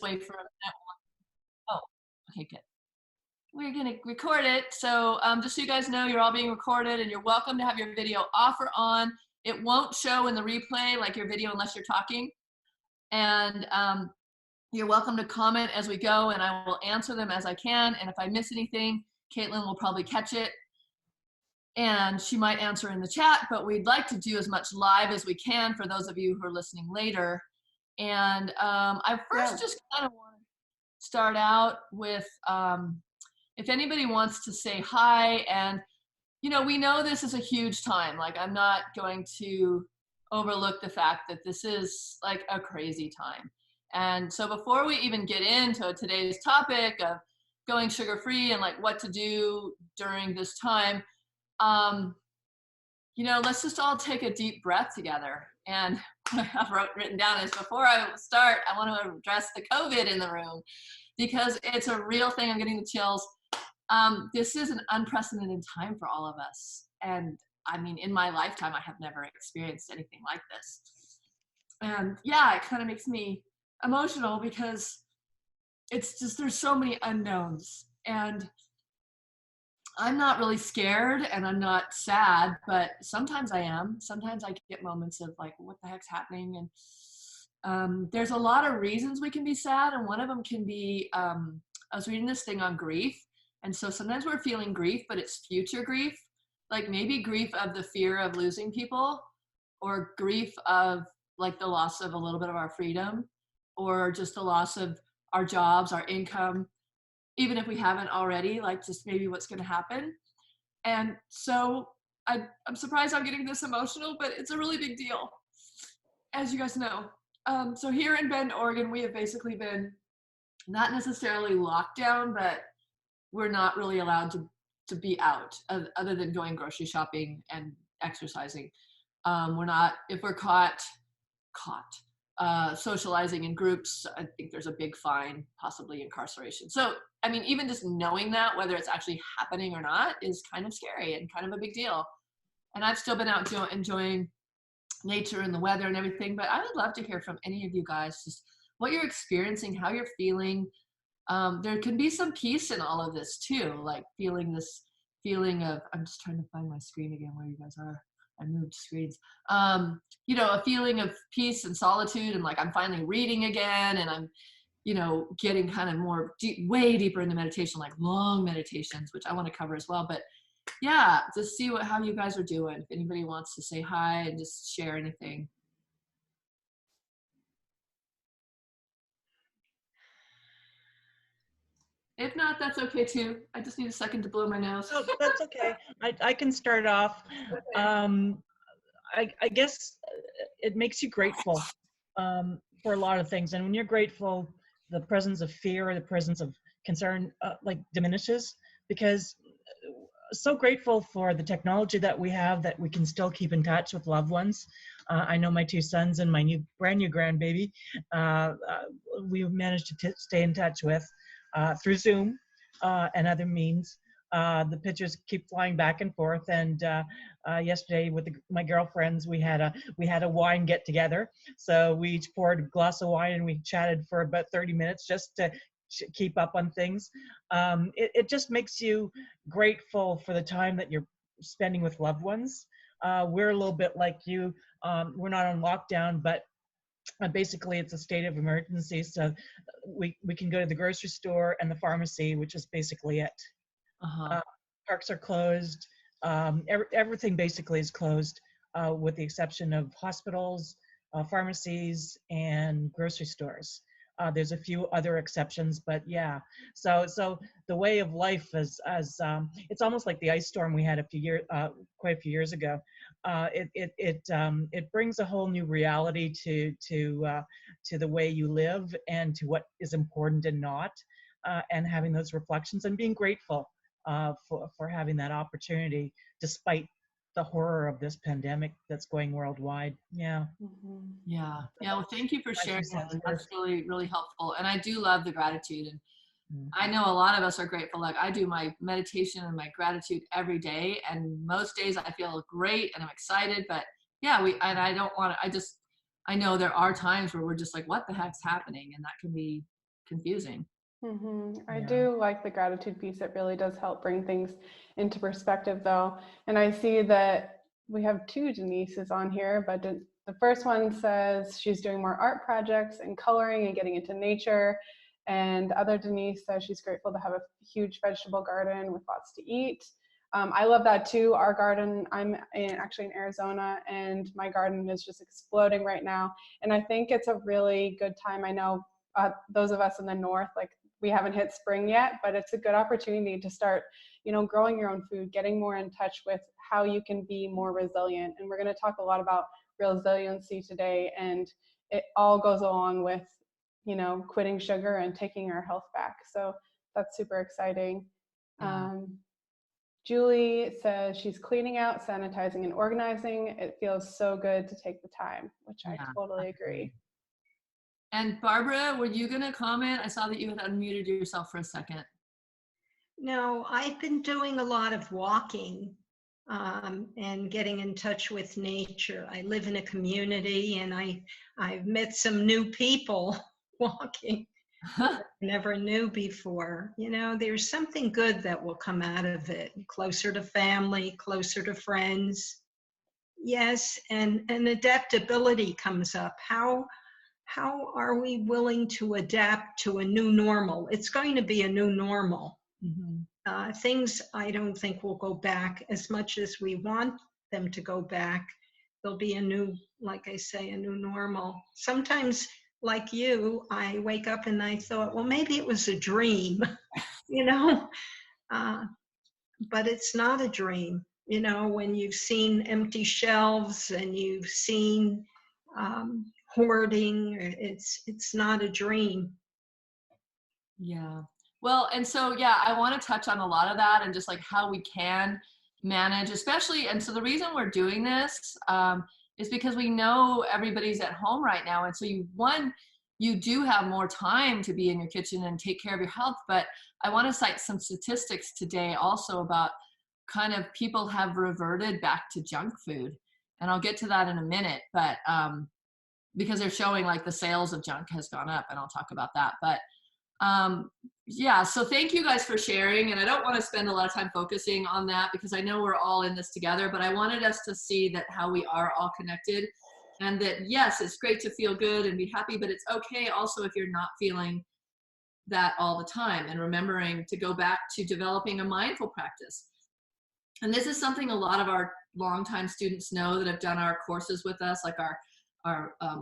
wait for a minute. Oh, okay, good. We're going to record it. So just so you guys know, you're all being recorded and you're welcome to have your video off or on. It won't show in the replay like your video unless you're talking. And you're welcome to comment as we go and I will answer them as I can. And if I miss anything, Caitlin will probably catch it. And she might answer in the chat, but we'd like to do as much live as we can for those of you who are listening later. And I first just kind of want to start out with if anybody wants to say hi. And, you know, we know this is a huge time. Like, I'm not going to overlook the fact that this is like a crazy time. And so before we even get into today's topic of going sugar-free and like what to do during this time, you know, let's just all take a deep breath together. And what I have written down is before I start, I want to address the COVID in the room because it's a real thing. I'm getting the chills. This is an unprecedented time for all of us. And I mean, in my lifetime, I have never experienced anything like this. And yeah, it kind of makes me emotional because it's just, there's so many unknowns. And I'm not really scared and I'm not sad, but sometimes I am. Sometimes I get moments of like, what the heck's happening? And there's a lot of reasons we can be sad. And one of them can be, I was reading this thing on grief. And so sometimes we're feeling grief, but it's future grief. Like maybe grief of the fear of losing people, or grief of like the loss of a little bit of our freedom, or just the loss of our jobs, our income, even if we haven't already, like just maybe what's going to happen. And so I'm surprised I'm getting this emotional, but it's a really big deal, as you guys know. So here in Bend, Oregon, we have basically been not necessarily locked down, but we're not really allowed to be out other than going grocery shopping and exercising. We're not, if we're caught socializing in groups, I think there's a big fine, possibly incarceration. So, I mean, even just knowing that, whether it's actually happening or not, is kind of scary and kind of a big deal. And I've still been out enjoying nature and the weather and everything, but I would love to hear from any of you guys, just what you're experiencing, how you're feeling. There can be some peace in all of this too, like feeling this feeling of, I'm just trying to find my screen again where you guys are. I moved screens. You know, a feeling of peace and solitude, and like I'm finally reading again, and I'm, you know, getting kind of more way deeper into meditation, like long meditations, which I want to cover as well. But yeah, just see how you guys are doing. If anybody wants to say hi and just share anything. If not, that's okay too. I just need a second to blow my nose. Oh, that's okay. I can start off. I guess it makes you grateful for a lot of things. And when you're grateful, the presence of fear, the presence of concern like diminishes, because so grateful for the technology that we have, that we can still keep in touch with loved ones. I know my two sons and my brand new grandbaby, we managed to stay in touch with through Zoom and other means. The pictures keep flying back and forth. And yesterday with my girlfriends, we had a wine get together. So we each poured a glass of wine and we chatted for about 30 minutes just to keep up on things. It just makes you grateful for the time that you're spending with loved ones. We're a little bit like you. We're not on lockdown, but basically it's a state of emergency. So we can go to the grocery store and the pharmacy, which is basically it. Parks are closed. Everything basically is closed, with the exception of hospitals, pharmacies, and grocery stores. There's a few other exceptions, but yeah. So the way of life is it's almost like the ice storm we had quite a few years ago. It brings a whole new reality to the way you live and to what is important and not, and having those reflections and being grateful for having that opportunity despite the horror of this pandemic that's going worldwide. Yeah. Mm-hmm. Yeah. Well, thank you for sharing that. That's really, really helpful. And I do love the gratitude. And I know a lot of us are grateful. Like I do my meditation and my gratitude every day. And most days I feel great and I'm excited, but yeah, I know there are times where we're just like, what the heck's happening? And that can be confusing. I Yeah. do like the gratitude piece. It really does help bring things into perspective, though. And I see that we have two Denises on here, but the first one says she's doing more art projects and coloring and getting into nature. And the other Denise says she's grateful to have a huge vegetable garden with lots to eat. I love that too. Our garden, actually in Arizona, and my garden is just exploding right now. And I think it's a really good time. I know those of us in the north, like, we haven't hit spring yet, but it's a good opportunity to start, growing your own food, getting more in touch with how you can be more resilient. And we're going to talk a lot about resiliency today, and it all goes along with, quitting sugar and taking our health back. So that's super exciting. Yeah. Julie says she's cleaning out, sanitizing, and organizing. It feels so good to take the time, which I totally agree. And Barbara, were you going to comment? I saw that you had unmuted yourself for a second. No, I've been doing a lot of walking and getting in touch with nature. I live in a community, and I've met some new people walking I never knew before. There's something good that will come out of it. Closer to family, closer to friends. Yes, and adaptability comes up. How are we willing to adapt to a new normal? It's going to be a new normal. Things I don't think will go back as much as we want them to go back. There'll be a new, like I say, a new normal. Sometimes, like you, I wake up and I thought, well, maybe it was a dream, but it's not a dream. When you've seen empty shelves and you've seen hoarding, it's not a dream. Yeah. Well, and so, yeah, I want to touch on a lot of that and just like how we can manage, especially. And so the reason we're doing this is because we know everybody's at home right now. And so you do have more time to be in your kitchen and take care of your health. But I want to cite some statistics today also about kind of people have reverted back to junk food. And I'll get to that in a minute, but because they're showing like the sales of junk has gone up, and I'll talk about that. But yeah, so thank you guys for sharing. And I don't want to spend a lot of time focusing on that because I know we're all in this together, but I wanted us to see that how we are all connected, and that, yes, it's great to feel good and be happy, but it's okay also if you're not feeling that all the time, and remembering to go back to developing a mindful practice. And this is something a lot of our longtime students know that have done our courses with us, like our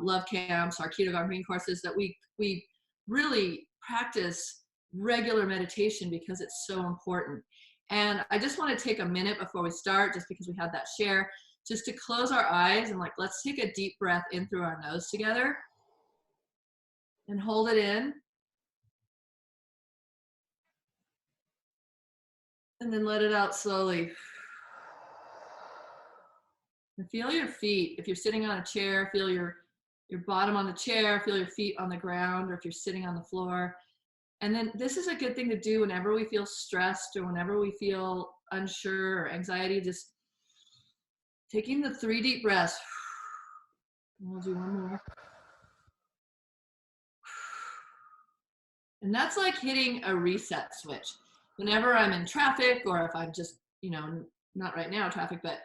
love camps, our keto green courses, that we really practice regular meditation because it's so important. And I just want to take a minute before we start, just because we had that share, just to close our eyes and let's take a deep breath in through our nose together and hold it in. And then let it out slowly. And feel your feet. If you're sitting on a chair, feel your bottom on the chair, feel your feet on the ground, or if you're sitting on the floor. And then this is a good thing to do whenever we feel stressed or whenever we feel unsure or anxiety, just taking the 3 deep breaths. We'll do one more. And that's like hitting a reset switch. Whenever I'm in traffic, or if I'm just, not right now traffic, but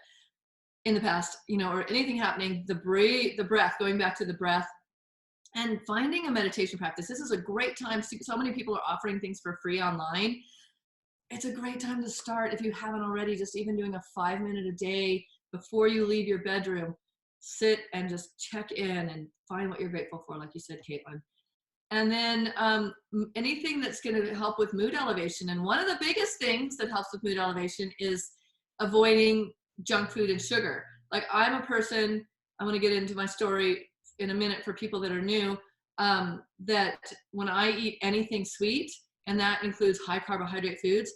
in the past, or anything happening, the breath, going back to the breath, and finding a meditation practice. This is a great time. So many people are offering things for free online. It's a great time to start if you haven't already, just even doing a 5-minute a day before you leave your bedroom. Sit and just check in and find what you're grateful for, like you said, Caitlin. And then anything that's going to help with mood elevation. And one of the biggest things that helps with mood elevation is avoiding junk food and sugar. Like, I'm a person, I'm going to get into my story in a minute for people that are new, that when I eat anything sweet, and that includes high carbohydrate foods,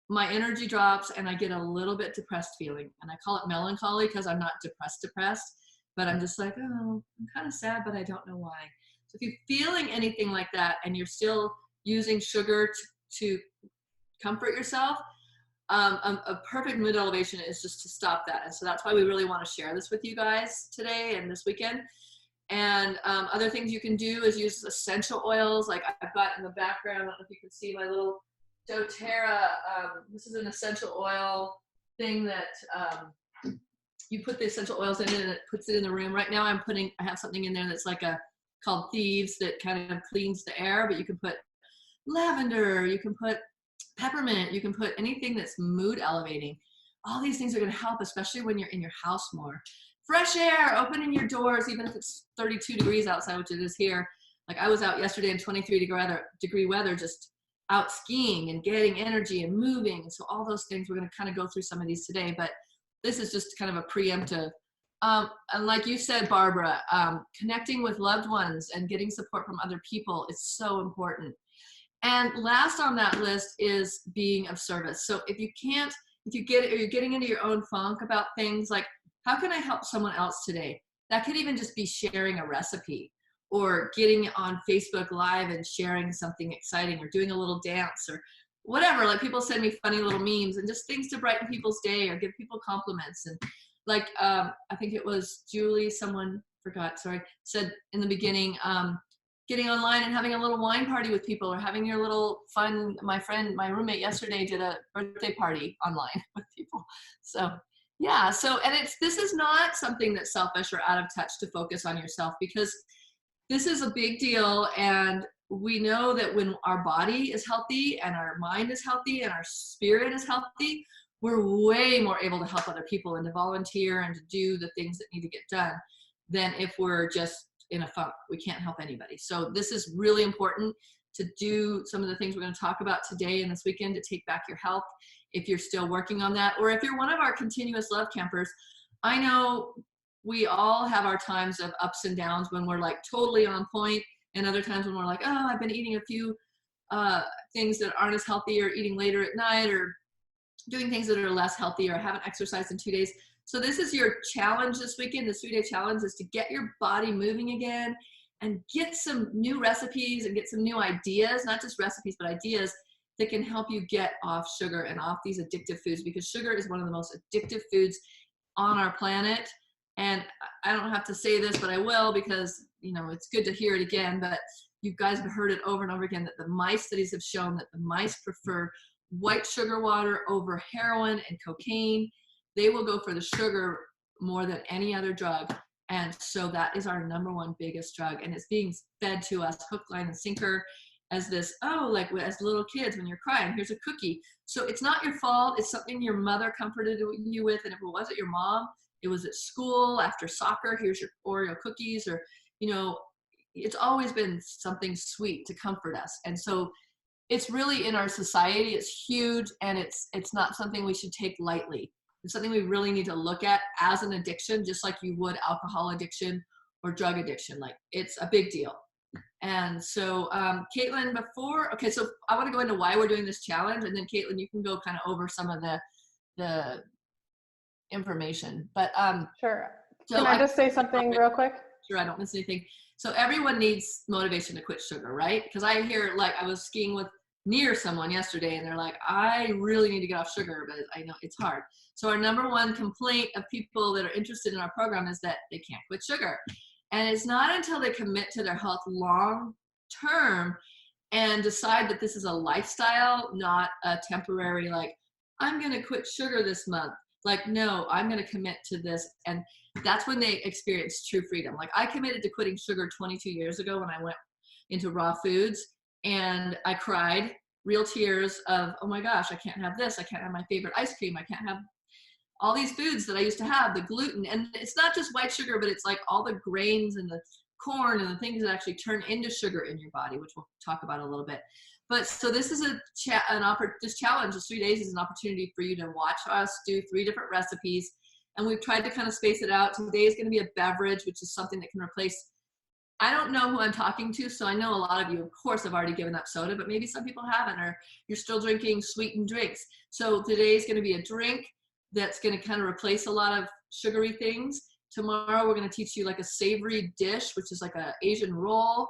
my energy drops and I get a little bit depressed feeling. And I call it melancholy because I'm not depressed, but I'm just like, oh, I'm kind of sad, but I don't know why. So if you're feeling anything like that and you're still using sugar to comfort yourself, a perfect mood elevation is just to stop that. And so that's why we really want to share this with you guys today and this weekend. And other things you can do is use essential oils. Like I've got in the background, I don't know if you can see my little doTERRA. This is an essential oil thing that you put the essential oils in it and it puts it in the room. Right now I have something in there that's like called Thieves that kind of cleans the air, but you can put lavender, you can put peppermint, you can put anything that's mood elevating. All these things are going to help, especially when you're in your house more. Fresh air, opening your doors, even if it's 32 degrees outside, which it is here. Like I was out yesterday in 23-degree weather, just out skiing and getting energy and moving. And so all those things, we're going to kind of go through some of these today, but this is just kind of a preemptive. And like you said, Barbara, connecting with loved ones and getting support from other people is so important. And last on that list is being of service. So if you're getting into your own funk about things like, how can I help someone else today? That could even just be sharing a recipe or getting on Facebook Live and sharing something exciting or doing a little dance or whatever. Like people send me funny little memes and just things to brighten people's day or give people compliments. And like, I think it was Julie, said in the beginning, getting online and having a little wine party with people or having your little fun. My roommate yesterday did a birthday party online with people. So yeah, and this is not something that's selfish or out of touch to focus on yourself, because this is a big deal. And we know that when our body is healthy and our mind is healthy and our spirit is healthy, we're way more able to help other people and to volunteer and to do the things that need to get done than if we're just in a funk. We can't help anybody. So this is really important to do some of the things we're going to talk about today and this weekend to take back your health if you're still working on that, or if you're one of our continuous love campers. I know we all have our times of ups and downs when we're like totally on point, and other times when we're like, oh, I've been eating a few things that aren't as healthy, or eating later at night, or doing things that are less healthy, or haven't exercised in 2 days. So this is your challenge this weekend. The 3-day challenge is to get your body moving again and get some new recipes and get some new ideas, not just recipes, but ideas that can help you get off sugar and off these addictive foods, because sugar is one of the most addictive foods on our planet. And I don't have to say this, but I will, because it's good to hear it again, but you guys have heard it over and over again that the mice studies have shown that the mice prefer white sugar water over heroin and cocaine. They will go for the sugar more than any other drug. And so that is our number one biggest drug. And it's being fed to us hook, line, and sinker as this, like as little kids when you're crying, here's a cookie. So it's not your fault. It's something your mother comforted you with. And if it wasn't your mom, it was at school after soccer, here's your Oreo cookies, or, it's always been something sweet to comfort us. And so it's really in our society, it's huge, and it's not something we should take lightly. It's something we really need to look at as an addiction, just like you would alcohol addiction or drug addiction. Like, it's a big deal. And so, Caitlin, so I want to go into why we're doing this challenge, and then Caitlin, you can go kind of over some of the information. But sure. So Can I just say something real quick? Sure, I don't miss anything. So everyone needs motivation to quit sugar, right? Because I hear, like, I was skiing near someone yesterday, and they're like, I really need to get off sugar, but I know it's hard. So our number one complaint of people that are interested in our program is that they can't quit sugar. And it's not until they commit to their health long term and decide that this is a lifestyle, not a temporary, like, I'm going to quit sugar this month. Like, no, I'm going to commit to this. And that's when they experience true freedom. Like, I committed to quitting sugar 22 years ago when I went into raw foods, and I cried real tears of, oh my gosh, I can't have this. I can't have my favorite ice cream. I can't have all these foods that I used to have, the gluten. And it's not just white sugar, but it's like all the grains and the corn and the things that actually turn into sugar in your body, which we'll talk about a little bit. But so this is this challenge, this 3 days, is an opportunity for you to watch us do 3 different recipes. And we've tried to kind of space it out. Today is going to be a beverage, which is something that can replace, I don't know who I'm talking to, so I know a lot of you, of course, have already given up soda, but maybe some people haven't, or you're still drinking sweetened drinks. So today is going to be a drink that's going to kind of replace a lot of sugary things. Tomorrow, we're going to teach you like a savory dish, which is like an Asian roll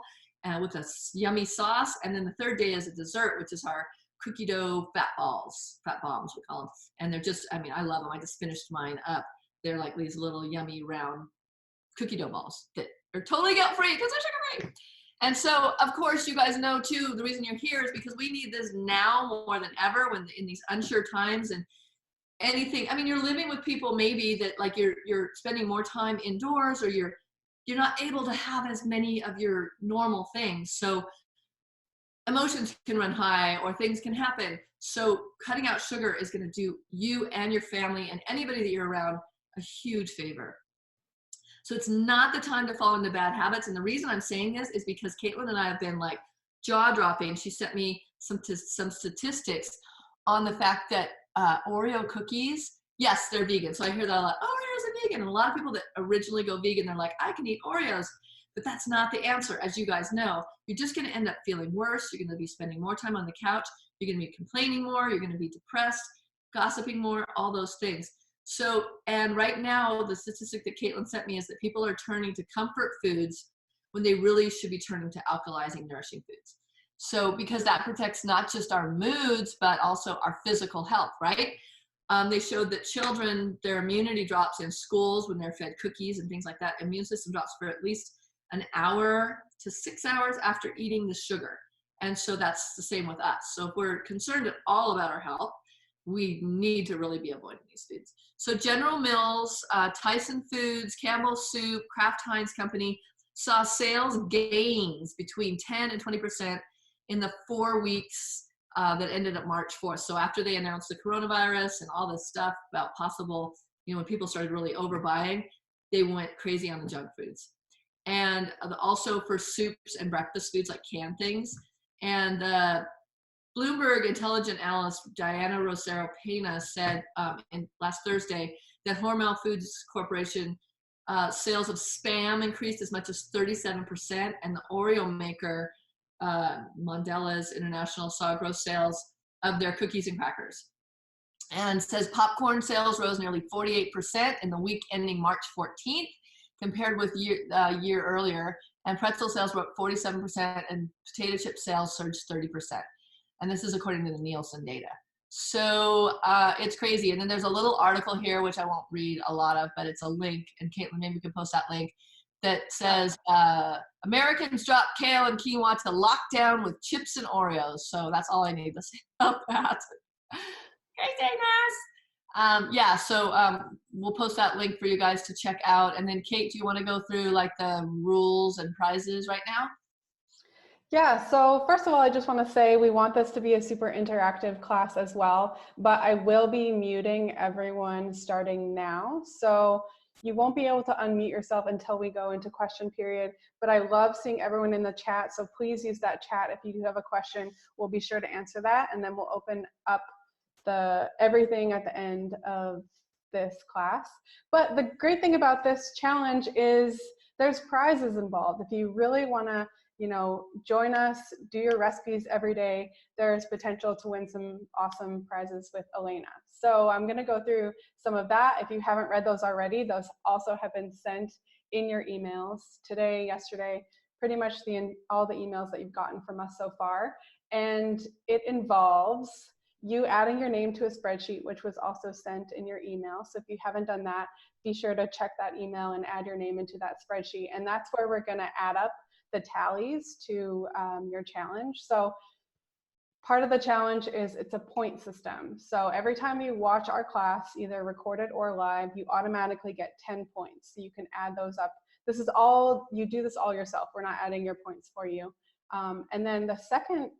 with a yummy sauce. And then the third day is a dessert, which is our cookie dough fat bombs, we call them. And they're just, I love them. I just finished mine up. They're like these little yummy round cookie dough balls that are totally guilt-free because they're sugar-free. And so, of course, you guys know too, the reason you're here is because we need this now more than ever when in these unsure times and anything. I mean, you're living with people maybe that like you're spending more time indoors, or you're not able to have as many of your normal things. So emotions can run high or things can happen. So cutting out sugar is going to do you and your family and anybody that you're around a huge favor. So it's not the time to fall into bad habits. And the reason I'm saying this is because Caitlin and I have been like jaw dropping. She sent me some statistics on the fact that Oreo cookies, yes, they're vegan. So I hear that a lot. Oreos are vegan. And a lot of people that originally go vegan, they're like, I can eat Oreos. But that's not the answer. As you guys know, you're just going to end up feeling worse. You're going to be spending more time on the couch. You're going to be complaining more. You're going to be depressed, gossiping more, all those things. So, and right now, the statistic that Caitlin sent me is that people are turning to comfort foods when they really should be turning to alkalizing, nourishing foods. So, because that protects not just our moods, but also our physical health, right? They showed that children, their immunity drops in schools when they're fed cookies and things like that. Immune system drops for at least an hour to 6 hours after eating the sugar. And so that's the same with us. So if we're concerned at all about our health, we need to really be avoiding these foods. So General Mills, Tyson Foods, Campbell's Soup, Kraft Heinz Company saw sales gains between 10 and 20% in the 4 weeks that ended up March 4th. So after they announced the coronavirus and all this stuff about possible, when people started really overbuying, they went crazy on the junk foods. And also for soups and breakfast foods like canned things. And Bloomberg intelligent analyst Diana Rosero Pena said last Thursday that Hormel Foods Corporation sales of Spam increased as much as 37%, and the Oreo maker Mondelez International saw gross sales of their cookies and crackers. And says popcorn sales rose nearly 48% in the week ending March 14th compared with year earlier, and pretzel sales were up 47%, and potato chip sales surged 30%. And this is according to the Nielsen data. So it's crazy. And then there's a little article here, which I won't read a lot of, but it's a link, and Caitlin, maybe we can post that link, that says Americans drop kale and quinoa to lockdown with chips and Oreos. So that's all I need to say about that. Craziness. Yeah, so we'll post that link for you guys to check out. And then Kate, do you want to go through like the rules and prizes right now? Yeah, so first of all, I just want to say we want this to be a super interactive class as well, but I will be muting everyone starting now. So you won't be able to unmute yourself until we go into question period, but I love seeing everyone in the chat. So please use that chat. If you do have a question, we'll be sure to answer that. And then we'll open up everything at the end of this class. But the great thing about this challenge is there's prizes involved. If you really want to join us, do your recipes every day, there's potential to win some awesome prizes with Elena. So I'm going to go through some of that. If you haven't read those already, those also have been sent in your emails today, yesterday, pretty much all the emails that you've gotten from us so far. And it involves you adding your name to a spreadsheet, which was also sent in your email. So if you haven't done that, be sure to check that email and add your name into that spreadsheet. And that's where we're going to add up the tallies to your challenge. So part of the challenge is it's a point system. So every time you watch our class, either recorded or live, you automatically get 10 points. So you can add those up. This is all, you do this all yourself. We're not adding your points for you. And then the second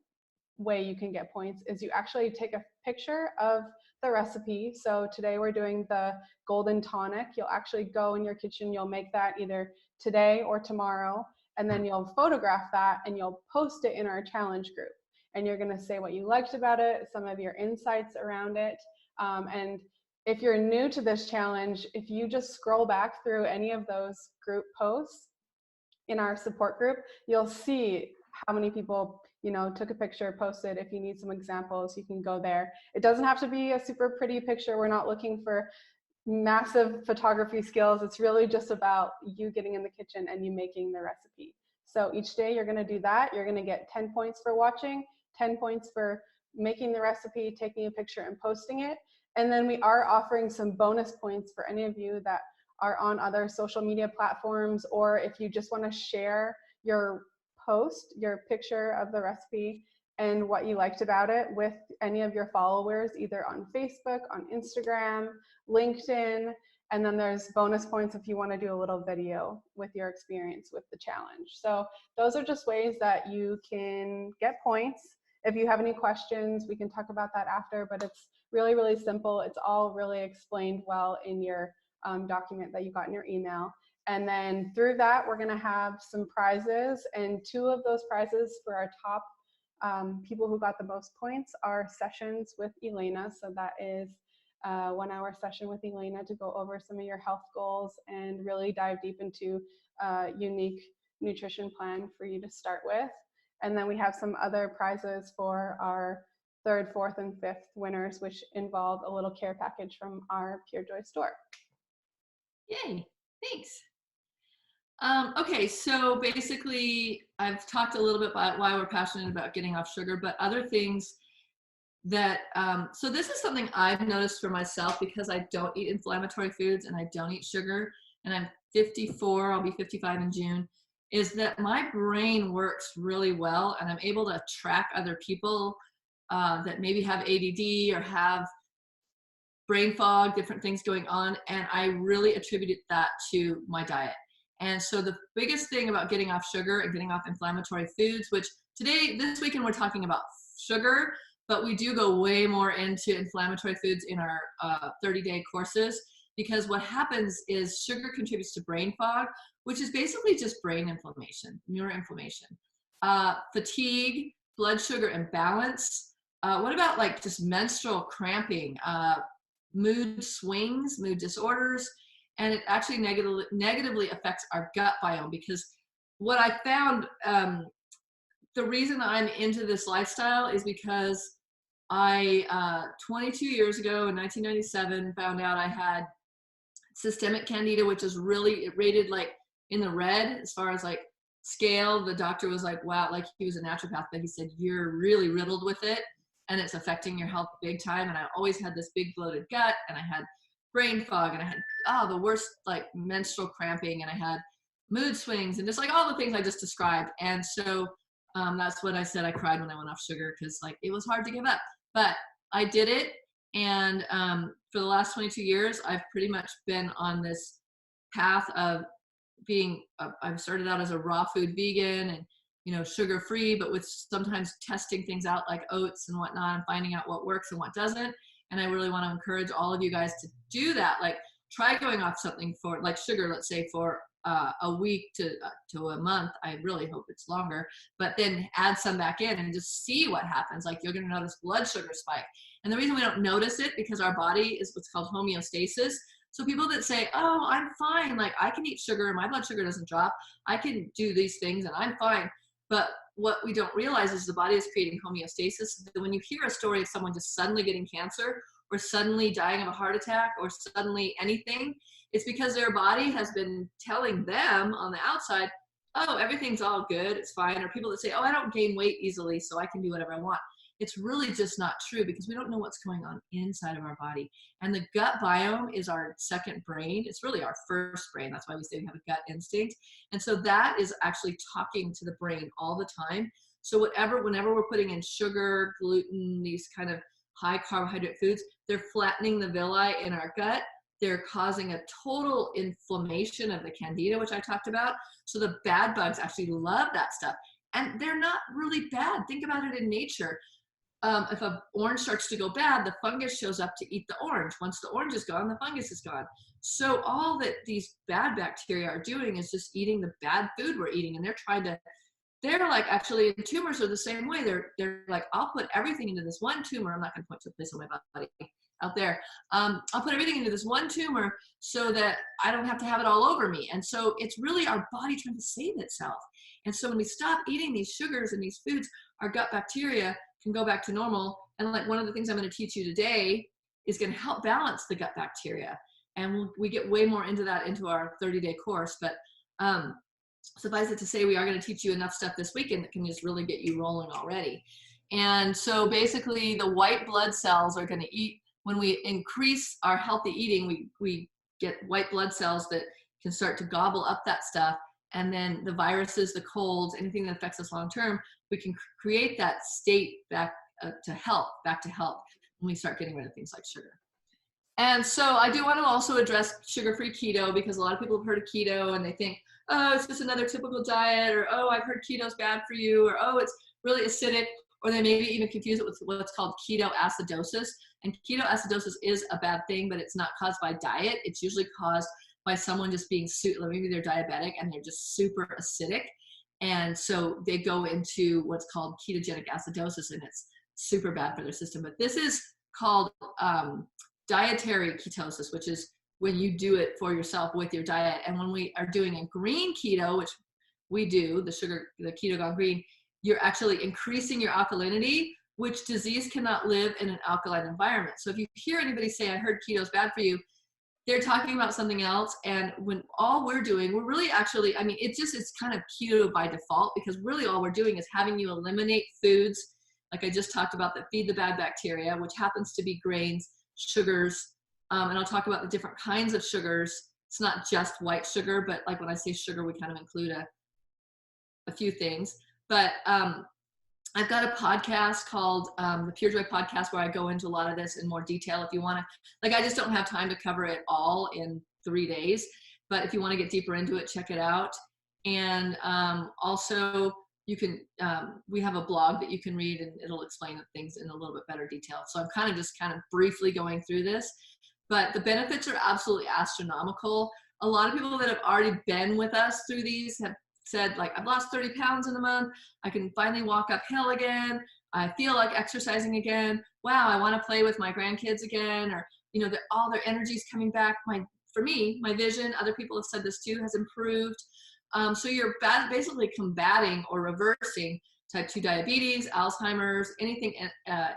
way you can get points is you actually take a picture of the recipe. So today we're doing the golden tonic. You'll actually go in your kitchen, you'll make that either today or tomorrow, and then you'll photograph that and you'll post it in our challenge group. And you're gonna say what you liked about it, some of your insights around it. And if you're new to this challenge, if you just scroll back through any of those group posts in our support group, you'll see how many people took a picture, posted. If you need some examples, you can go there. It doesn't have to be a super pretty picture. We're not looking for massive photography skills. It's really just about you getting in the kitchen and you making the recipe. So each day you're going to do that. You're going to get 10 points for watching, 10 points for making the recipe, taking a picture and posting it. And then we are offering some bonus points for any of you that are on other social media platforms, or if you just want to share your post, your picture of the recipe and what you liked about it with any of your followers, either on Facebook, on Instagram, LinkedIn, and then there's bonus points if you want to do a little video with your experience with the challenge. So those are just ways that you can get points. If you have any questions, we can talk about that after, but it's really, really simple. It's all really explained well in your document that you got in your email. And then through that, we're gonna have some prizes, and 2 of those prizes for our top people who got the most points are sessions with Elena. So that is a 1-hour session with Elena to go over some of your health goals and really dive deep into a unique nutrition plan for you to start with. And then we have some other prizes for our 3rd, 4th, and 5th winners, which involve a little care package from our Pure Joy store. Yay, thanks. Okay, so basically I've talked a little bit about why we're passionate about getting off sugar, but other things that, so this is something I've noticed for myself because I don't eat inflammatory foods and I don't eat sugar, and I'm 54, I'll be 55 in June, is that my brain works really well and I'm able to track other people that maybe have ADD or have brain fog, different things going on, and I really attributed that to my diet. And so the biggest thing about getting off sugar and getting off inflammatory foods, which this weekend we're talking about sugar, but we do go way more into inflammatory foods in our 30-day courses, because what happens is sugar contributes to brain fog, which is basically just brain inflammation, neuroinflammation, fatigue, blood sugar imbalance. What about like just menstrual cramping, mood swings, mood disorders, and it actually negatively affects our gut biome. Because what I found, the reason I'm into this lifestyle is because I, 22 years ago in 1997, found out I had systemic candida, which is really rated like in the red as far as like scale. The doctor was like, wow, like he was a naturopath, but he said, you're really riddled with it and it's affecting your health big time. And I always had this big bloated gut, and I had brain fog, and I had the worst like menstrual cramping, and I had mood swings and just like all the things I just described. And so that's what I said. I cried when I went off sugar because like it was hard to give up, but I did it. And for the last 22 years, I've pretty much been on this path of being, I've started out as a raw food vegan and, you know, sugar free, but with sometimes testing things out like oats and whatnot and finding out what works and what doesn't. And I really want to encourage all of you guys to do that. Like try going off something for like sugar, let's say for a week to a month. I really hope it's longer, but then add some back in and just see what happens. Like you're going to notice blood sugar spike. And the reason we don't notice it because our body is what's called homeostasis. So people that say, oh, I'm fine, like I can eat sugar and my blood sugar doesn't drop, I can do these things and I'm fine. But what we don't realize is the body is creating homeostasis. When you hear a story of someone just suddenly getting cancer or suddenly dying of a heart attack or suddenly anything, it's because their body has been telling them on the outside, oh, everything's all good, it's fine. Or people that say, oh, I don't gain weight easily, so I can do whatever I want. It's really just not true because we don't know what's going on inside of our body. And the gut biome is our second brain. It's really our first brain. That's why we say we have a gut instinct. And so that is actually talking to the brain all the time. So whenever we're putting in sugar, gluten, these kind of high carbohydrate foods, they're flattening the villi in our gut. They're causing a total inflammation of the candida, which I talked about. So the bad bugs actually love that stuff. And they're not really bad. Think about it in nature. If an orange starts to go bad, the fungus shows up to eat the orange. Once the orange is gone, the fungus is gone. So all that these bad bacteria are doing is just eating the bad food we're eating. And they're like, actually, tumors are the same way. They're like, I'll put everything into this one tumor. I'm not going to point to a place on my body out there. I'll put everything into this one tumor so that I don't have to have it all over me. And so it's really our body trying to save itself. And so when we stop eating these sugars and these foods, our gut bacteria can go back to normal. And like one of the things I'm going to teach you today is going to help balance the gut bacteria. And we get way more into that into our 30-day course. But suffice it to say, we are going to teach you enough stuff this weekend that can just really get you rolling already. And so basically the white blood cells are going to eat. When we increase our healthy eating, we get white blood cells that can start to gobble up that stuff. And then the viruses, the colds, anything that affects us long term, we can create that state back to health when we start getting rid of things like sugar. And so I do want to also address sugar-free keto, because a lot of people have heard of keto and they think, oh, it's just another typical diet, or oh, I've heard keto's bad for you, or oh, it's really acidic, or they maybe even confuse it with what's called ketoacidosis. And ketoacidosis is a bad thing, but it's not caused by diet. It's usually caused by someone just being, maybe they're diabetic and they're just super acidic. And so they go into what's called ketogenic acidosis, and it's super bad for their system. But this is called dietary ketosis, which is when you do it for yourself with your diet. And when we are doing a green keto, which we do, the keto gone green, you're actually increasing your alkalinity, which disease cannot live in an alkaline environment. So if you hear anybody say, I heard keto's bad for you, they're talking about something else. And when all we're doing, we're really actually, I mean, it's kind of keto by default, because really all we're doing is having you eliminate foods, like I just talked about, that feed the bad bacteria, which happens to be grains, sugars, and I'll talk about the different kinds of sugars. It's not just white sugar, but like when I say sugar, we kind of include a few things. But I've got a podcast called the Pure Joy Podcast, where I go into a lot of this in more detail. If you want to, like, I just don't have time to cover it all in 3 days, but if you want to get deeper into it, check it out. And also you can, we have a blog that you can read, and it'll explain things in a little bit better detail. So I'm kind of briefly going through this, but the benefits are absolutely astronomical. A lot of people that have already been with us through these have said, like, I've lost 30 pounds in a month. I can finally walk uphill again. I feel like exercising again. Wow, I want to play with my grandkids again. Or, you know, all their energy's coming back. For me, my vision, other people have said this too, has improved. So you're basically combating or reversing type 2 diabetes, Alzheimer's, anything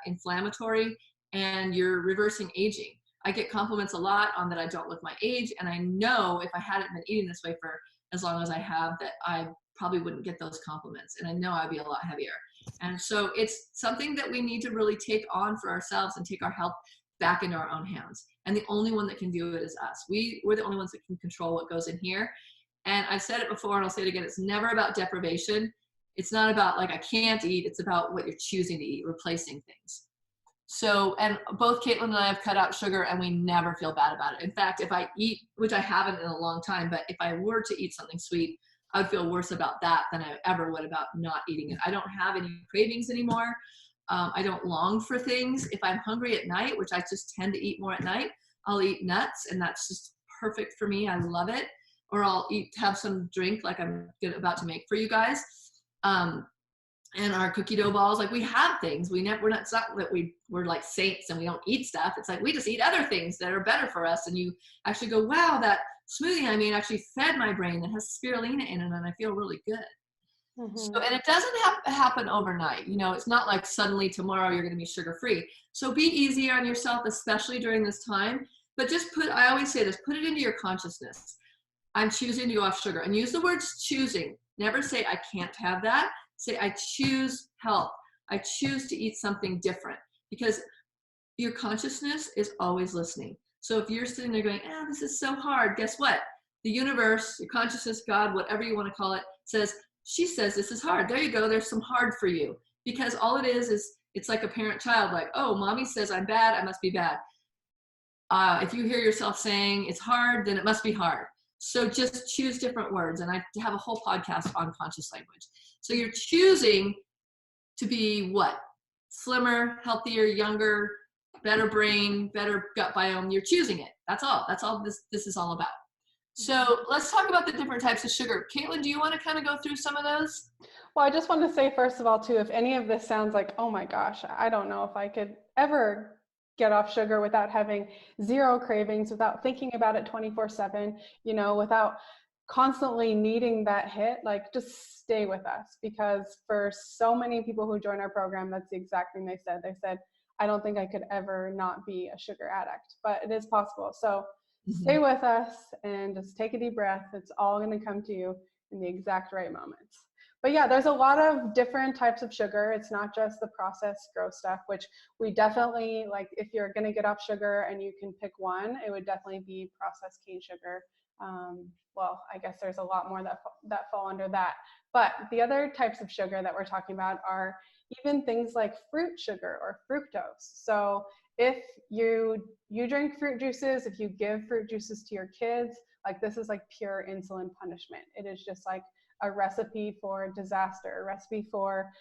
inflammatory, and you're reversing aging. I get compliments a lot on that I don't look my age, and I know if I hadn't been eating this way for as long as I have, that I probably wouldn't get those compliments, and I know I'd be a lot heavier. And so it's something that we need to really take on for ourselves and take our health back into our own hands. And the only one that can do it is us. We're the only ones that can control what goes in here. And I've said it before, and I'll say it again, it's never about deprivation. It's not about like I can't eat, it's about what you're choosing to eat, replacing things. So, and both Caitlin and I have cut out sugar, and we never feel bad about it. In fact, if I eat, which I haven't in a long time, but if I were to eat something sweet, I would feel worse about that than I ever would about not eating it. I don't have any cravings anymore. I don't long for things. If I'm hungry at night, which I just tend to eat more at night, I'll eat nuts, and that's just perfect for me. I love it. Or I'll have some drink like I'm about to make for you guys. And our cookie dough balls, like we have things. We're not, it's not that we're like saints and we don't eat stuff. It's like we just eat other things that are better for us. And you actually go, wow, that smoothie I made actually fed my brain that has spirulina in it, and I feel really good. Mm-hmm. So, and it doesn't happen overnight. You know, it's not like suddenly tomorrow you're going to be sugar-free. So be easy on yourself, especially during this time. But just I always say this, put it into your consciousness. I'm choosing to go off sugar, and use the words choosing. Never say I can't have that. Say I choose health. I choose to eat something different, because your consciousness is always listening. So if you're sitting there going, this is so hard, guess what? The universe, your consciousness, God, whatever you want to call it, she says this is hard. There you go. There's some hard for you. Because all it is it's like a parent-child, like, oh, mommy says I'm bad, I must be bad. If you hear yourself saying it's hard, then it must be hard. So just choose different words. And I have a whole podcast on conscious language. So you're choosing to be what? Slimmer, healthier, younger, better brain, better gut biome. You're choosing it. That's all. That's all this is all about. So let's talk about the different types of sugar. Caitlin, do you want to kind of go through some of those? Well, I just want to say, first of all, too, if any of this sounds like, oh my gosh, I don't know if I could ever get off sugar without having zero cravings, without thinking about it 24/7, you know, without constantly needing that hit, like just stay with us. Because for so many people who join our program, that's the exact thing they said. They said, I don't think I could ever not be a sugar addict, but it is possible. So stay with us and just take a deep breath. It's all going to come to you in the exact right moments. But yeah, there's a lot of different types of sugar. It's not just the processed gross stuff, which we definitely, like, if you're going to get off sugar and you can pick one, it would definitely be processed cane sugar. Well, I guess there's a lot more that fall under that. But the other types of sugar that we're talking about are even things like fruit sugar or fructose. So if you drink fruit juices, if you give fruit juices to your kids, like, this is like pure insulin punishment. It is just like a recipe for disaster, a recipe for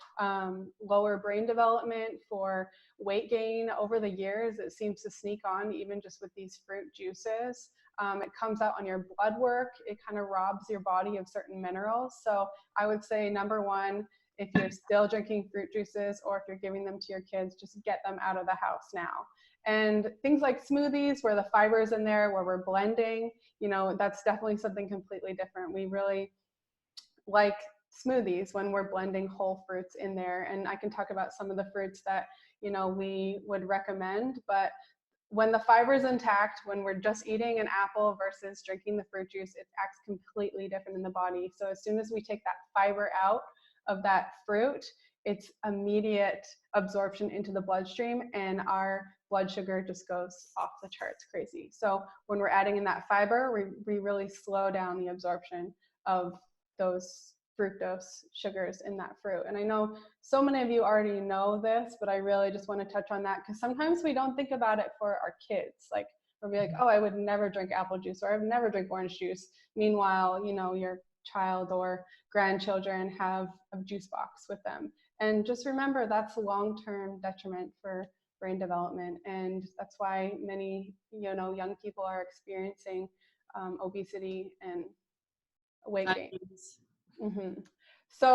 lower brain development, for weight gain over the years. It seems to sneak on even just with these fruit juices. It comes out on your blood work. It kind of robs your body of certain minerals. So I would say, number one, if you're still drinking fruit juices or if you're giving them to your kids, just get them out of the house now. And things like smoothies, where the fiber's in there, where we're blending, you know, that's definitely something completely different. We really like smoothies when we're blending whole fruits in there. And I can talk about some of the fruits that, you know, we would recommend. But when the fiber is intact, when we're just eating an apple versus drinking the fruit juice, it acts completely different in the body. So as soon as we take that fiber out of that fruit, it's immediate absorption into the bloodstream, and our blood sugar just goes off the charts crazy. So when we're adding in that fiber, we really slow down the absorption of those fructose sugars in that fruit. And I know so many of you already know this, but I really just want to touch on that, because sometimes we don't think about it for our kids. Like, we'll be like, oh, I would never drink apple juice, or I would never drink orange juice. Meanwhile, you know, your child or grandchildren have a juice box with them. And just remember, that's long-term detriment for brain development. And that's why many, you know, young people are experiencing obesity and weight gain. Mm-hmm. So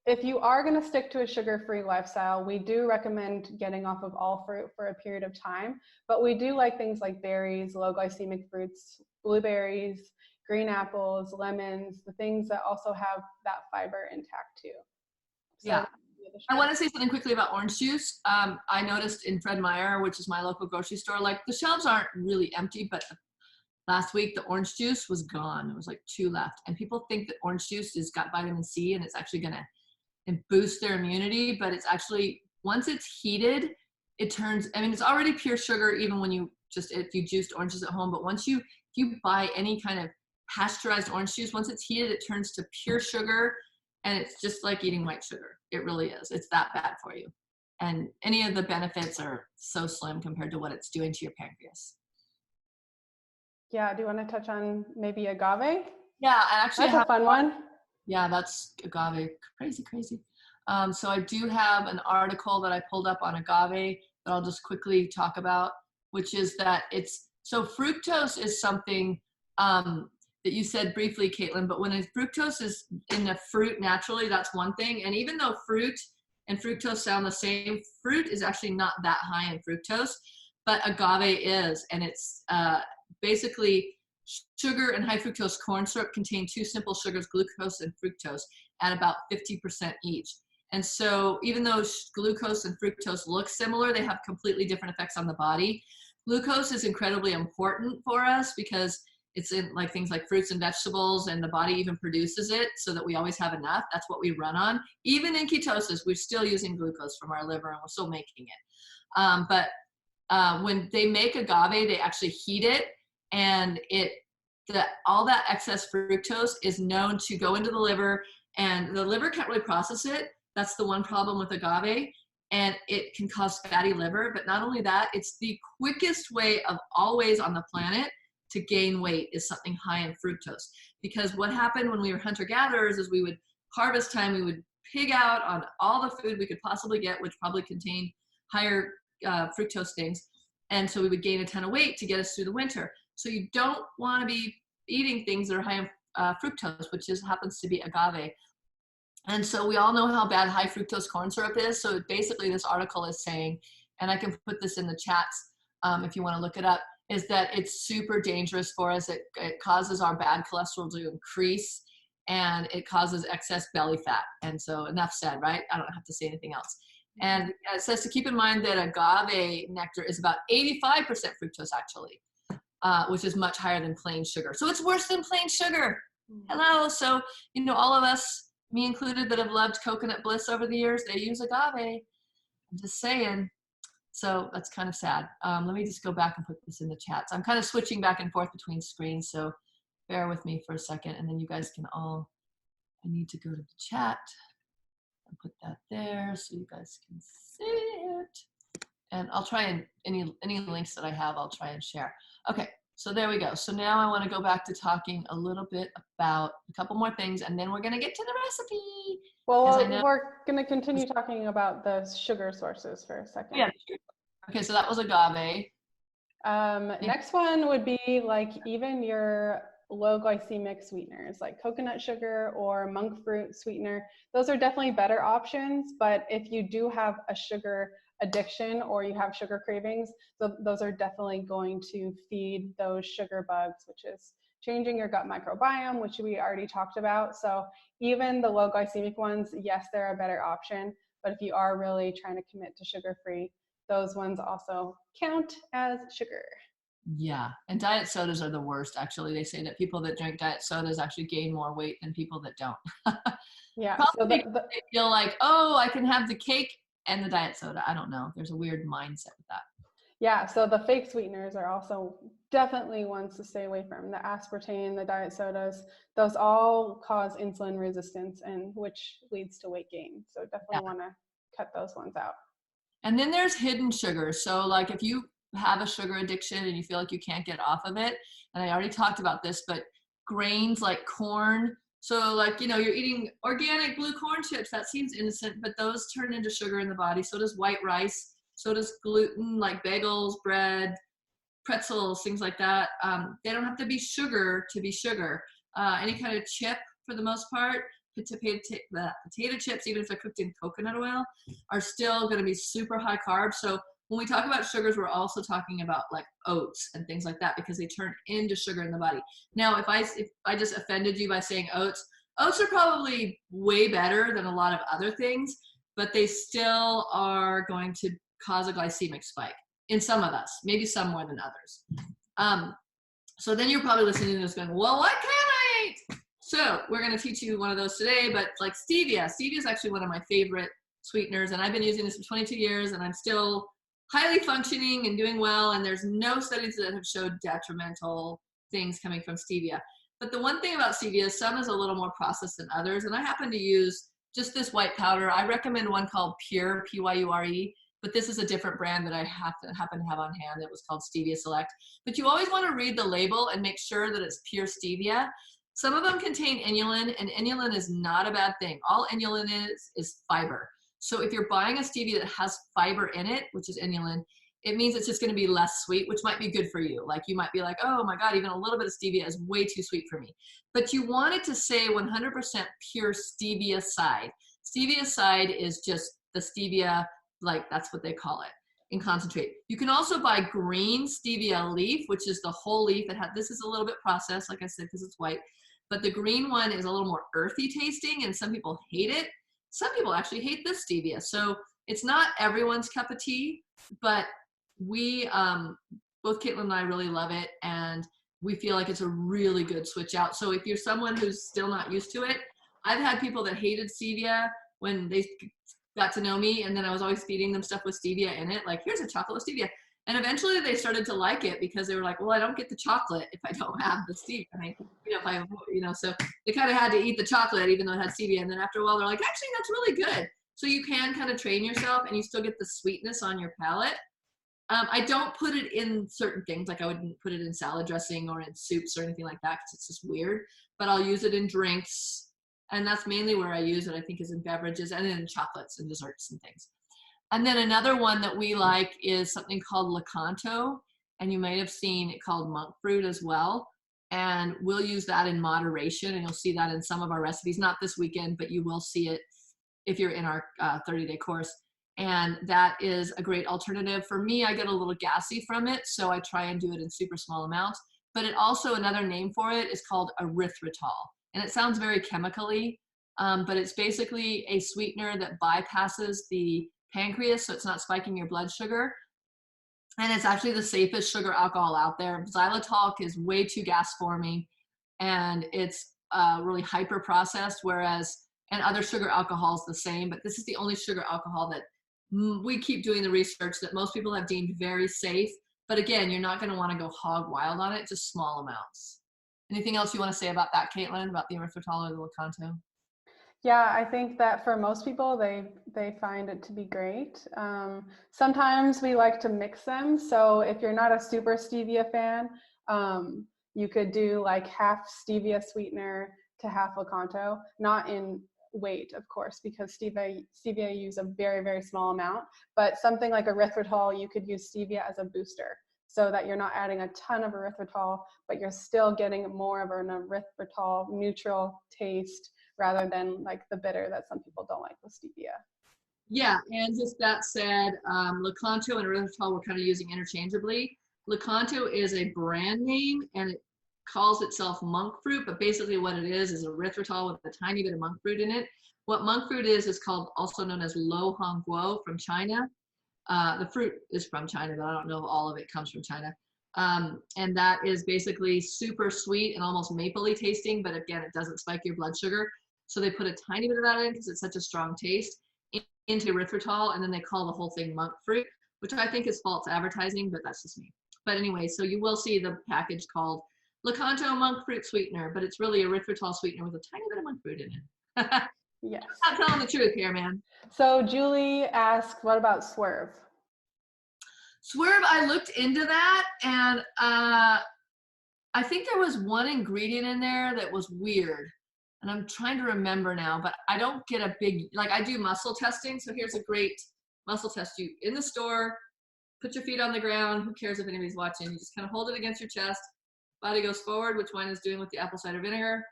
if you are going to stick to a sugar-free lifestyle, we do recommend getting off of all fruit for a period of time. But we do like things like berries, low glycemic fruits, blueberries, green apples, lemons, the things that also have that fiber intact too. So, yeah. I want to say something quickly about orange juice. I noticed in Fred Meyer, which is my local grocery store, like, the shelves aren't really empty, but last week the orange juice was gone. There was like 2 left. And people think that orange juice has got vitamin C and it's actually going to boost their immunity, but it's actually, once it's heated, it turns, I mean, it's already pure sugar even when if you juiced oranges at home, but if you buy any kind of pasteurized orange juice, once it's heated, it turns to pure sugar, and it's just like eating white sugar. It really is. It's that bad for you. And any of the benefits are so slim compared to what it's doing to your pancreas. Yeah, do you want to touch on maybe agave? Yeah, I actually that's a fun one. Yeah, that's agave. Crazy. So I do have an article that I pulled up on agave that I'll just quickly talk about, which is that so fructose is something that you said briefly, Caitlin, but when fructose is in the fruit naturally, that's one thing. And even though fruit and fructose sound the same, fruit is actually not that high in fructose, but agave is. And it's basically sugar and high fructose corn syrup contain 2 simple sugars, glucose and fructose, at about 50% each. And so even though glucose and fructose look similar, they have completely different effects on the body. Glucose is incredibly important for us because it's in like things like fruits and vegetables, and the body even produces it so that we always have enough. That's what we run on. Even in ketosis, we're still using glucose from our liver and we're still making it. But when they make agave, they actually heat it, and all that excess fructose is known to go into the liver, and the liver can't really process it. That's the one problem with agave, and it can cause fatty liver. But not only that, it's the quickest way of all ways on the planet to gain weight is something high in fructose. Because what happened when we were hunter-gatherers is we would harvest time, we would pig out on all the food we could possibly get, which probably contained higher fructose things. And so we would gain a ton of weight to get us through the winter. So you don't want to be eating things that are high in fructose, which happens to be agave. And so we all know how bad high fructose corn syrup is. So basically this article is saying, and I can put this in the chats if you want to look it up, is that it's super dangerous for us. It causes our bad cholesterol to increase, and it causes excess belly fat. And so enough said, right? I don't have to say anything else. And it says to keep in mind that agave nectar is about 85% fructose actually, which is much higher than plain sugar. So it's worse than plain sugar. Hello. So, all of us me included, that have loved Coconut Bliss over the years, they use agave. I'm just saying. So that's kind of sad. Let me just go back and put this in the chat. So I'm kind of switching back and forth between screens, so bear with me for a second, and then you guys can all, I need to go to the chat and put that there so you guys can see it. And I'll try and, any links that I have, I'll try and share. Okay, so there we go. So now I want to go back to talking a little bit about a couple more things, and then we're going to get to the recipe. Well, we're going to continue talking about the sugar sources for a second. Yeah. Okay, so that was agave. Next one would be like even your low glycemic sweeteners like coconut sugar or monk fruit sweetener. Those are definitely better options, but if you do have a sugar addiction or you have sugar cravings, those are definitely going to feed those sugar bugs, which is changing your gut microbiome, which we already talked about. So even the low glycemic ones, yes, they're a better option, but if you are really trying to commit to sugar-free, those ones also count as sugar. Yeah, and diet sodas are the worst, actually. They say that people that drink diet sodas actually gain more weight than people that don't. Yeah, probably so they feel like, oh, I can have the cake and the diet soda. I don't know. There's a weird mindset with that. Yeah, so the fake sweeteners are also definitely ones to stay away from. The aspartame, the diet sodas, those all cause insulin resistance, and which leads to weight gain. So definitely want to cut those ones out. And then there's hidden sugar. So like if you have a sugar addiction and you feel like you can't get off of it, and I already talked about this, but grains like corn, so like, you know, you're eating organic blue corn chips, that seems innocent, but those turn into sugar in the body. So does white rice, so does gluten, like bagels, bread, pretzels, things like that. They don't have to be sugar to be sugar. Any kind of chip, for the most part, potato chips, even if they're cooked in coconut oil, are still going to be super high carb. So when we talk about sugars, we're also talking about like oats and things like that, because they turn into sugar in the body. Now, if I just offended you by saying oats are probably way better than a lot of other things, but they still are going to cause a glycemic spike in some of us, maybe some more than others. So then you're probably listening to this going, well, what can I eat? So we're going to teach you one of those today, but like stevia. Stevia is actually one of my favorite sweeteners, and I've been using this for 22 years, and I'm still highly functioning and doing well, and there's no studies that have showed detrimental things coming from stevia. But the one thing about stevia is some is a little more processed than others, and I happen to use just this white powder. I recommend one called Pure, P-Y-U-R-E, but this is a different brand that I happen to have on hand. It was called Stevia Select. But you always want to read the label and make sure that it's pure stevia. Some of them contain inulin, and inulin is not a bad thing. All inulin is fiber. So if you're buying a stevia that has fiber in it, which is inulin, it means it's just going to be less sweet, which might be good for you. Like you might be like, oh my God, even a little bit of stevia is way too sweet for me. But you want it to say 100% pure stevia side. Stevia side is just the stevia, like that's what they call it, in concentrate. You can also buy green stevia leaf, which is the whole leaf. This is a little bit processed, like I said, because it's white. But the green one is a little more earthy tasting, and some people hate it. Some people actually hate this stevia. So it's not everyone's cup of tea, but we, both Caitlin and I really love it, and we feel like it's a really good switch out. So if you're someone who's still not used to it, I've had people that hated stevia when they got to know me, and then I was always feeding them stuff with stevia in it, like here's a chocolate with stevia. And eventually they started to like it because they were like, well, I don't get the chocolate if I don't have the stevia. I mean, so they kind of had to eat the chocolate even though it had stevia. And then after a while, they're like, actually, that's really good. So you can kind of train yourself and you still get the sweetness on your palate. I don't put it in certain things, like I wouldn't put it in salad dressing or in soups or anything like that because it's just weird. But I'll use it in drinks. And that's mainly where I use it, I think, is in beverages and in chocolates and desserts and things. And then another one that we like is something called Lakanto, and you may have seen it called monk fruit as well. And we'll use that in moderation, and you'll see that in some of our recipes, not this weekend, but you will see it if you're in our 30-day course. And that is a great alternative. For me, I get a little gassy from it, so I try and do it in super small amounts. But it also, another name for it is called erythritol. And it sounds very chemically, but it's basically a sweetener that bypasses the pancreas, so it's not spiking your blood sugar. And it's actually the safest sugar alcohol out there. Xylitol is way too gas forming, and it's really hyper processed, whereas and other sugar alcohols the same, but this is the only sugar alcohol that we keep doing the research that most people have deemed very safe. But again, you're not going to want to go hog wild on it, just small amounts. Anything else you want to say about that, Caitlin, about the erythritol or the Lecanto? Yeah, I think that for most people, they find it to be great. Sometimes we like to mix them. So if you're not a super stevia fan, you could do like half stevia sweetener to half Lecanto, not in weight, of course, because stevia you use a very, very small amount, but something like erythritol, you could use stevia as a booster so that you're not adding a ton of erythritol, but you're still getting more of an erythritol neutral taste rather than like the bitter that some people don't like with stevia. Yeah, and just that said, Lecanto and erythritol we're kind of using interchangeably. Lecanto is a brand name and it calls itself monk fruit, but basically what it is erythritol with a tiny bit of monk fruit in it. What monk fruit is called, also known as lo hong guo from China. The fruit is from China, but I don't know if all of it comes from China. And that is basically super sweet and almost mapley tasting, but again, it doesn't spike your blood sugar. So they put a tiny bit of that in because it's such a strong taste into erythritol, and then they call the whole thing monk fruit, which I think is false advertising, but that's just me. But anyway, so you will see the package called Lecanto monk fruit sweetener, but it's really erythritol sweetener with a tiny bit of monk fruit in it. Yes. I'm telling the truth here, man. So Julie asked, what about Swerve? Swerve, I looked into that, and I think there was one ingredient in there that was weird, and I'm trying to remember now, but I don't get a big, like I do muscle testing, so here's a great muscle test. You in the store, put your feet on the ground, who cares if anybody's watching, you just kind of hold it against your chest, body goes forward, which wine is doing with the apple cider vinegar.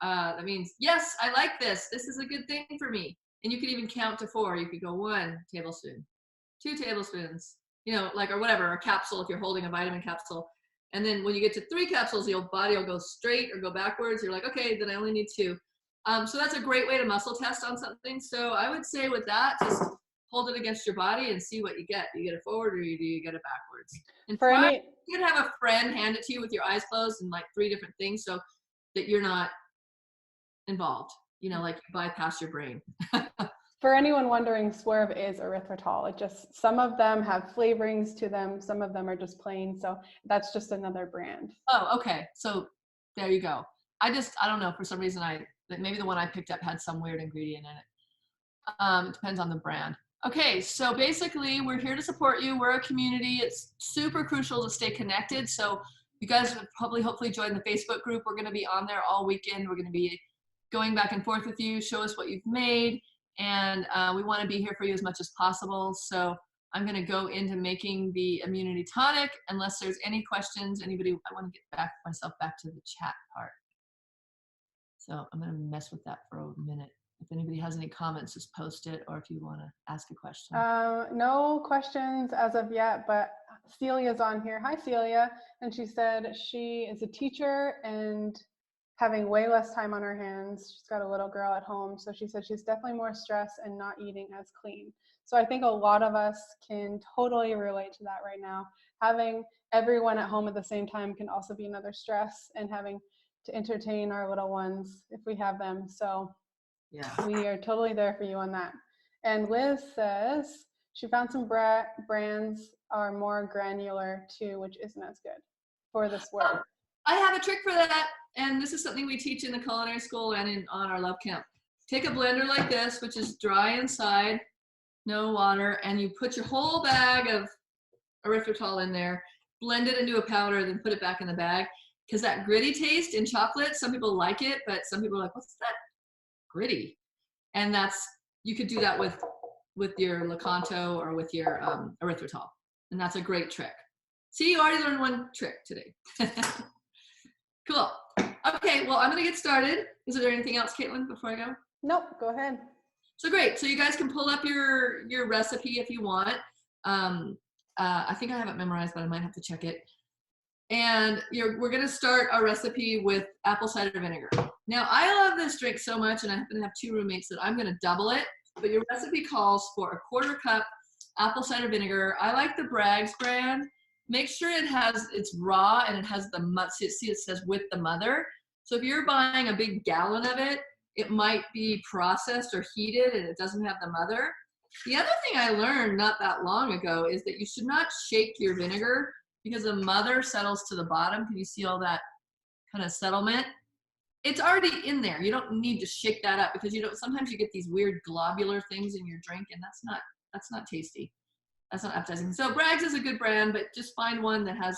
That means, yes, I like this. This is a good thing for me. And you could even count to 4. You could go 1 tablespoon, 2 tablespoons, you know, like, or whatever, a capsule if you're holding a vitamin capsule. And then when you get to 3 capsules, your body will go straight or go backwards. You're like, okay, then I only need 2. So that's a great way to muscle test on something. So I would say with that, just hold it against your body and see what you get. Do you get it forward or do you get it backwards? And For any, you can have a friend hand it to you with your eyes closed and like 3 different things so that you're not involved, you know, like you bypass your brain. for anyone wondering, Swerve is erythritol. It just, some of them have flavorings to them. Some of them are just plain. So that's just another brand. Oh, okay. So there you go. I don't know, for some reason maybe the one I picked up had some weird ingredient in it. It depends on the brand. Okay, so basically we're here to support you. We're a community. It's super crucial to stay connected. So you guys would hopefully join the Facebook group. We're going to be on there all weekend. We're going to be going back and forth with you. Show us what you've made. And we want to be here for you as much as possible. So I'm going to go into making the immunity tonic unless there's any questions. I want to get myself back to the chat part. So I'm going to mess with that for a minute. If anybody has any comments, just post it, or if you want to ask a question. No questions as of yet, but Celia's on here. Hi, Celia. And she said she is a teacher and having way less time on her hands. She's got a little girl at home. So she said she's definitely more stressed and not eating as clean. So I think a lot of us can totally relate to that right now. Having everyone at home at the same time can also be another stress, and having to entertain our little ones if we have them. So yeah, we are totally there for you on that. And Liz says she found some brands are more granular too, which isn't as good for the Swerve. I have a trick for that, and this is something we teach in the culinary school and on our love camp. Take a blender like this, which is dry inside, no water, and you put your whole bag of erythritol in there, blend it into a powder, then put it back in the bag. Because that gritty taste in chocolate, some people like it, but some people are like, what's that gritty? And you could do that with your Lecanto or with your erythritol, and that's a great trick. See, you already learned one trick today. Cool. Okay, well, I'm gonna get started. Is there anything else, Caitlin, before I go? Nope, go ahead. So great, so you guys can pull up your recipe if you want. I think I have it memorized, but I might have to check it. And we're gonna start our recipe with apple cider vinegar. Now, I love this drink so much, and I happen to have 2 roommates that I'm gonna double it, but your recipe calls for a 1/4 cup apple cider vinegar. I like the Bragg's brand. Make sure it's raw and it has the see, it says with the mother. So if you're buying a big gallon of it, it might be processed or heated and it doesn't have the mother. The other thing I learned not that long ago is that you should not shake your vinegar because the mother settles to the bottom. Can you see all that kind of settlement? It's already in there. You don't need to shake that up because sometimes you get these weird globular things in your drink, and that's not tasty. That's not appetizing. So Bragg's is a good brand, but just find one that has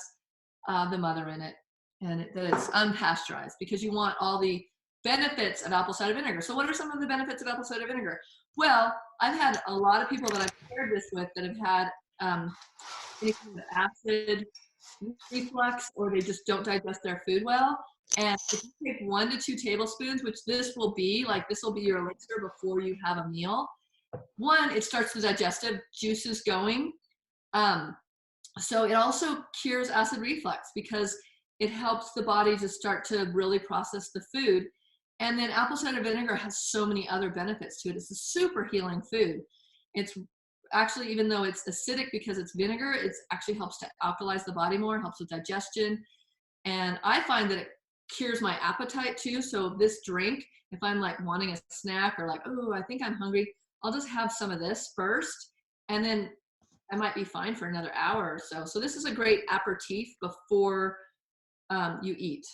the mother in it and that it's unpasteurized, because you want all the benefits of apple cider vinegar. So what are some of the benefits of apple cider vinegar? Well, I've had a lot of people that I've shared this with that have had any kind of acid reflux, or they just don't digest their food well. And if you take 1 to 2 tablespoons, which this will be your elixir before you have a meal. One, it starts the digestive juices going. So it also cures acid reflux because it helps the body to start to really process the food. And then apple cider vinegar has so many other benefits to it. It's a super healing food. It's actually, even though it's acidic because it's vinegar, it actually helps to alkalize the body more, helps with digestion. And I find that it cures my appetite too. So this drink, if I'm like wanting a snack or like, oh, I think I'm hungry, I'll just have some of this first, and then I might be fine for another hour or so. So this is a great aperitif before you eat.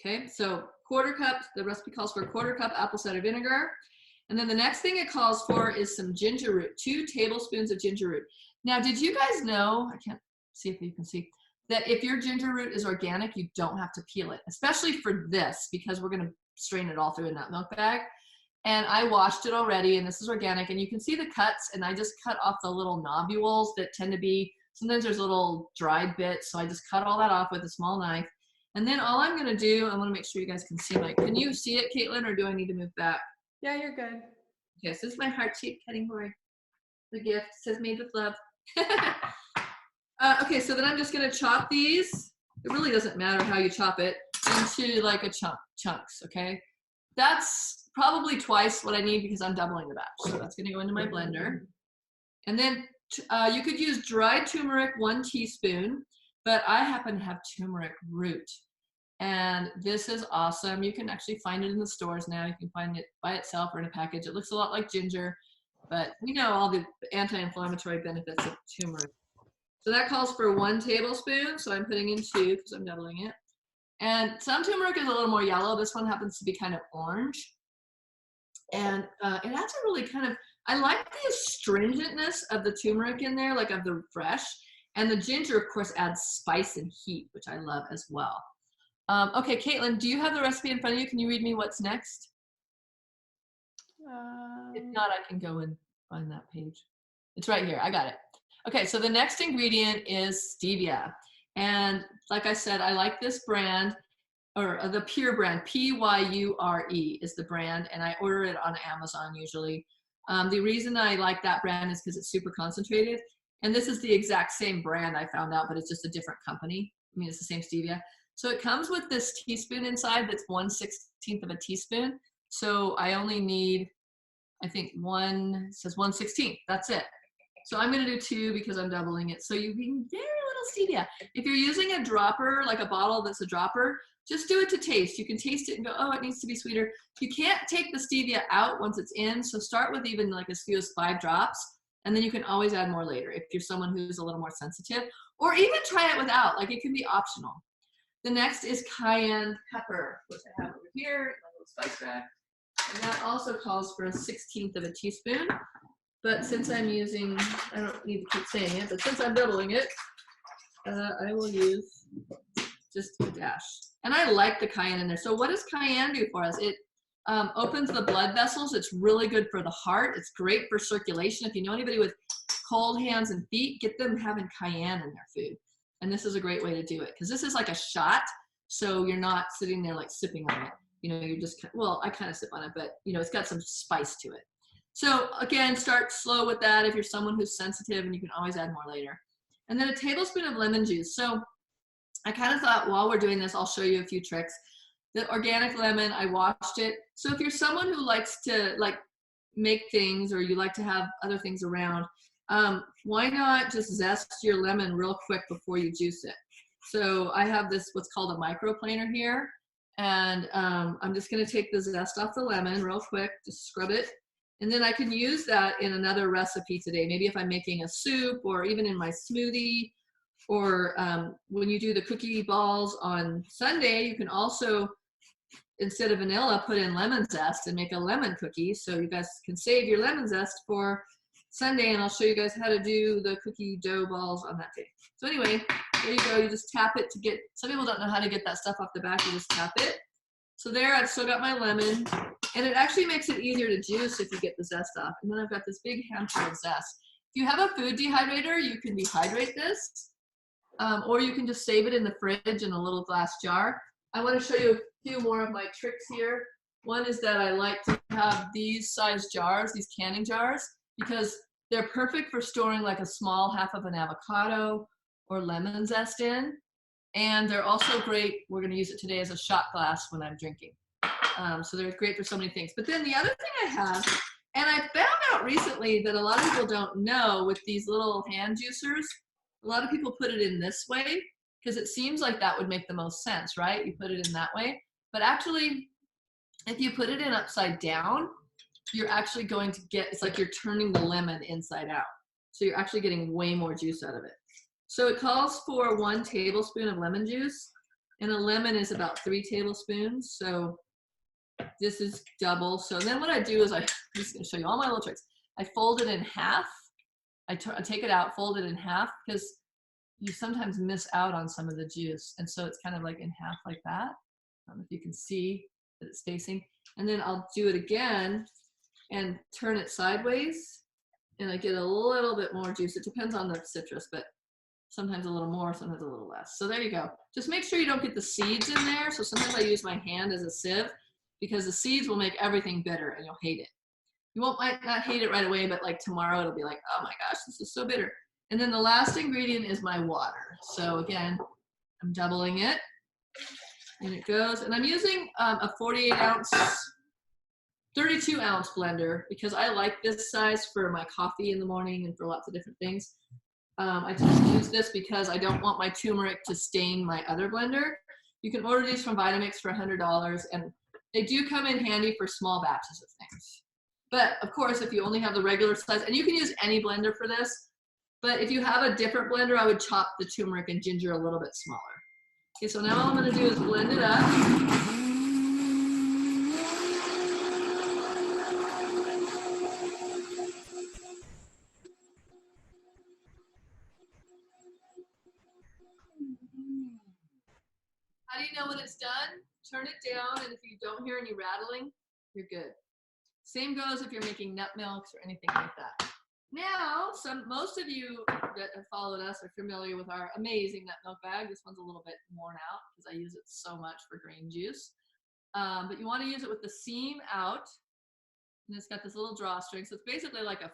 Okay, so 1/4 cup, the recipe calls for 1/4 cup apple cider vinegar. And then the next thing it calls for is some ginger root, 2 tablespoons of ginger root. Now, did you guys know, I can't see if you can see, that if your ginger root is organic, you don't have to peel it, especially for this, because we're going to strain it all through a nut milk bag. And I washed it already, and this is organic, and you can see the cuts, and I just cut off the little nobules that tend to be, sometimes there's little dried bits, so I just cut all that off with a small knife. And then all I'm going to do, I want to make sure you guys can see can you see it, Caitlin, or do I need to move back? Yeah, you're good. Okay, so this is my heart-shaped cutting board. The gift says made with love. Okay, so then I'm just going to chop these. It really doesn't matter how you chop it, into like a chunks, okay? That's probably twice what I need because I'm doubling the batch. So that's going to go into my blender. And then you could use dried turmeric, 1 teaspoon, but I happen to have turmeric root. And this is awesome. You can actually find it in the stores now. You can find it by itself or in a package. It looks a lot like ginger, but we know all the anti-inflammatory benefits of turmeric. So that calls for 1 tablespoon. So I'm putting in 2 because I'm doubling it. And some turmeric is a little more yellow. This one happens to be kind of orange. And it adds a really kind of, I like the astringentness of the turmeric in there, like of the fresh. And the ginger, of course, adds spice and heat, which I love as well. Okay, Caitlin, do you have the recipe in front of you? Can you read me what's next? If not, I can go and find that page. It's right here. I got it. Okay, so the next ingredient is stevia. And like I said, I like this brand, or the Pure brand, Pyure is the brand, and I order it on Amazon usually. The reason I like that brand is because it's super concentrated. And this is the exact same brand I found out, but it's just a different company. I mean, it's the same stevia. So it comes with this teaspoon inside that's 1/16 of a teaspoon. So I only need, I think it says 1/16. That's it. So I'm going to do 2 because I'm doubling it. So you need very little stevia. If you're using a dropper, like a bottle that's a dropper, just do it to taste. You can taste it and go, oh, it needs to be sweeter. You can't take the stevia out once it's in. So start with even like as few as 5 drops. And then you can always add more later if you're someone who's a little more sensitive. Or even try it without. Like, it can be optional. The next is cayenne pepper, which I have over here, my little spice rack. And that also calls for 1/16 of a teaspoon. But since I'm using, I don't need to keep saying it, but since I'm doubling it, I will use just a dash. And I like the cayenne in there. So what does cayenne do for us? It opens the blood vessels. It's really good for the heart. It's great for circulation. If you know anybody with cold hands and feet, get them having cayenne in their food. And this is a great way to do it because this is like a shot. So you're not sitting there like sipping on it. You know, you're just, well, I kind of sip on it, but you know, it's got some spice to it. So again, start slow with that if you're someone who's sensitive, and you can always add more later. And then a tablespoon of lemon juice. So I kind of thought while we're doing this, I'll show you a few tricks. The organic lemon, I washed it. So if you're someone who likes to like make things, or you like to have other things around, why not just zest your lemon real quick before you juice it? So I have this, what's called a microplaner here. And I'm just gonna take the zest off the lemon real quick, just scrub it. And then I can use that in another recipe today. Maybe if I'm making a soup or even in my smoothie, or when you do the cookie balls on Sunday, you can also, instead of vanilla, put in lemon zest and make a lemon cookie. So you guys can save your lemon zest for Sunday, and I'll show you guys how to do the cookie dough balls on that day. So anyway, there you go. You just tap it to get, some people don't know how to get that stuff off the back. You just tap it. So there, I've still got my lemon, and it actually makes it easier to juice if you get the zest off. And then I've got this big handful of zest. If you have a food dehydrator, you can dehydrate this, or you can just save it in the fridge in a little glass jar. I want to show you a few more of my tricks here. One is that I like to have these size jars, these canning jars, because they're perfect for storing like a small half of an avocado or lemon zest in. And they're also great, we're going to use it today as a shot glass when I'm drinking. So they're great for so many things. But then the other thing I have, and I found out recently that a lot of people don't know with these little hand juicers, a lot of people put it in this way because it seems like that would make the most sense, right? You put it in that way. But actually, if you put it in upside down, you're actually going to get, it's like you're turning the lemon inside out. So you're actually getting way more juice out of it. So it calls for 1 tablespoon of lemon juice, and a lemon is about 3 tablespoons. So this is double. So then what I do is I'm just going to show you all my little tricks. I fold it in half. I take it out, fold it in half, because you sometimes miss out on some of the juice. And so it's kind of like in half like that. I don't know if you can see that it's facing. And then I'll do it again and turn it sideways, and I get a little bit more juice. It depends on the citrus, but sometimes a little more, sometimes a little less. So there you go. Just make sure you don't get the seeds in there. So sometimes I use my hand as a sieve, because the seeds will make everything bitter and you'll hate it. You might not hate it right away, but like tomorrow it'll be like, oh my gosh, this is so bitter. And then the last ingredient is my water. So again, I'm doubling it, and it goes, and I'm using a 32-ounce blender, because I like this size for my coffee in the morning and for lots of different things. I just use this because I don't want my turmeric to stain my other blender. You can order these from Vitamix for $100, and they do come in handy for small batches of things. But of course, if you only have the regular size, and you can use any blender for this, but if you have a different blender, I would chop the turmeric and ginger a little bit smaller. Okay, so now all I'm gonna do is blend it up. How do you know when it's done? Turn it down, and if you don't hear any rattling, you're good. Same goes if you're making nut milks or anything like that. Now, most of you that have followed us are familiar with our amazing nut milk bag. This one's a little bit worn out because I use it so much for grain juice. But you want to use it with the seam out, and it's got this little drawstring. So it's basically like a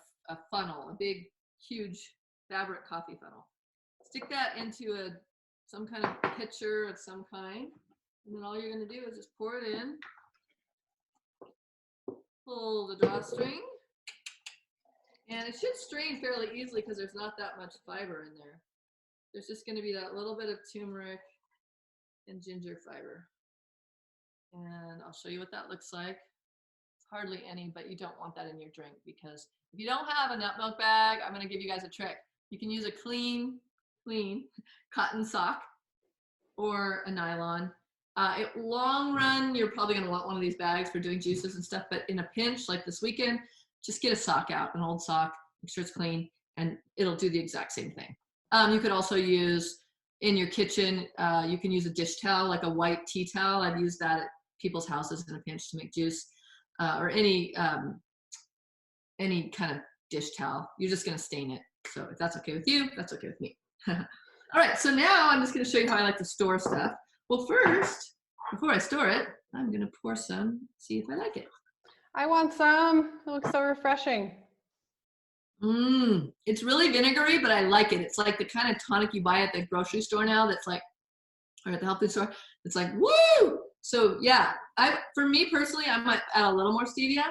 funnel, a big, huge fabric coffee funnel. Stick that into some kind of pitcher of some kind, and then all you're going to do is just pour it in. Pull the drawstring, and it should strain fairly easily because there's not that much fiber in there. There's just going to be that little bit of turmeric and ginger fiber, and I'll show you what that looks like. It's hardly any, but you don't want that in your drink, because if you don't have a nut milk bag, I'm going to give you guys a trick. You can use a clean cotton sock or a nylon. Long run, you're probably going to want one of these bags for doing juices and stuff, but in a pinch, like this weekend, just get a sock out, an old sock, make sure it's clean, and it'll do the exact same thing. You could also use, in your kitchen, you can use a dish towel, like a white tea towel. I've used that at people's houses in a pinch to make juice, or any kind of dish towel. You're just going to stain it. So if that's okay with you, that's okay with me. All right, so now I'm just going to show you how I like to store stuff. Well, first, before I store it, I'm going to pour some, see if I like it. I want some. It looks so refreshing. It's really vinegary, but I like it. It's like the kind of tonic you buy at the grocery store now that's like, or at the health food store, it's like, woo! So yeah, for me personally, I might add a little more stevia.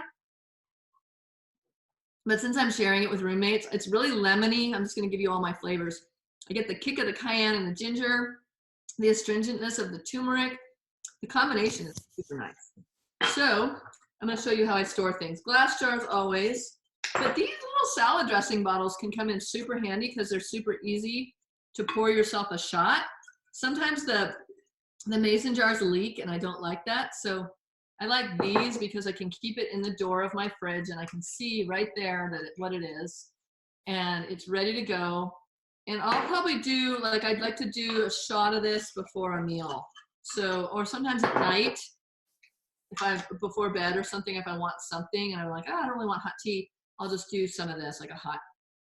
But since I'm sharing it with roommates, it's really lemony. I'm just going to give you all my flavors. I get the kick of the cayenne and the ginger, the astringentness of the turmeric, the combination is super nice. So I'm going to show you how I store things. Glass jars always, but these little salad dressing bottles can come in super handy because they're super easy to pour yourself a shot. Sometimes the mason jars leak and I don't like that. So I like these because I can keep it in the door of my fridge and I can see right there what it is and it's ready to go. And I'll probably do, like, I'd like to do a shot of this before a meal. So, or sometimes at night, before bed or something, if I want something and I'm like, oh, I don't really want hot tea, I'll just do some of this, like a hot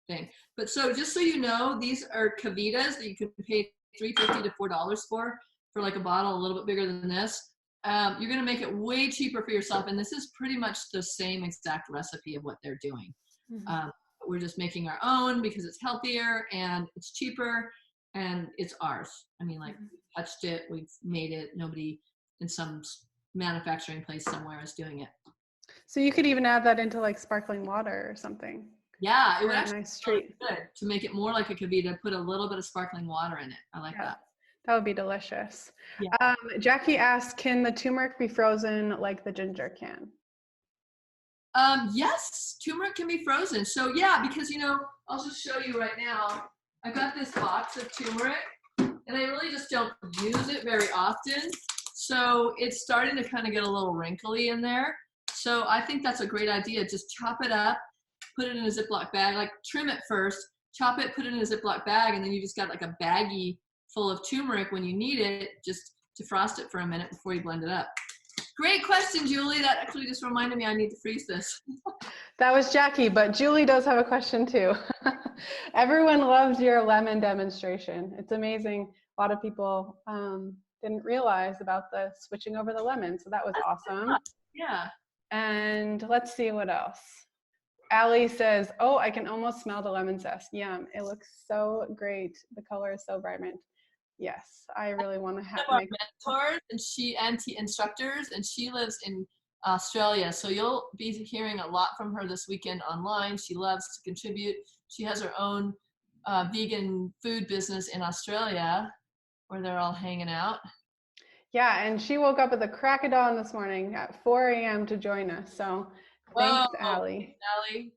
thing. But so just so you know, these are Kavitas that you can pay $3.50 to $4 for like a bottle a little bit bigger than this. You're gonna make it way cheaper for yourself. And this is pretty much the same exact recipe of what they're doing. Mm-hmm. We're just making our own because it's healthier and it's cheaper and it's ours. I mean, like, we touched it, we've made it. Nobody in some manufacturing place somewhere is doing it. So you could even add that into like sparkling water or something. Yeah, it would a actually nice be really treat. good to make it more like a Kavita. Put a little bit of sparkling water in it. I like that. That would be delicious. Yeah. Jackie asked, can the turmeric be frozen like the ginger can? Yes, turmeric can be frozen. So yeah, because, you know, I'll just show you right now. I got this box of turmeric and I really just don't use it very often. So it's starting to kind of get a little wrinkly in there. So I think that's a great idea. Just chop it up, put it in a Ziploc bag, like trim it first, chop it, put it in a Ziploc bag, and then you just got like a baggie full of turmeric when you need it, just defrost it for a minute before you blend it up. Great question, Julie. That actually just reminded me I need to freeze this. That was Jackie, but Julie does have a question too. Everyone loves your lemon demonstration. It's amazing. A lot of people didn't realize about the switching over the lemon, so that was awesome. Yeah. And let's see what else. Allie says, oh, I can almost smell the lemon zest. Yum. It looks so great. The color is so vibrant. Yes, I really want to have our mentors and instructors, and she lives in Australia. So you'll be hearing a lot from her this weekend online. She loves to contribute. She has her own vegan food business in Australia where they're all hanging out. Yeah, and she woke up at the crack of dawn this morning at 4 a.m. to join us. So thanks, Allie. Allie.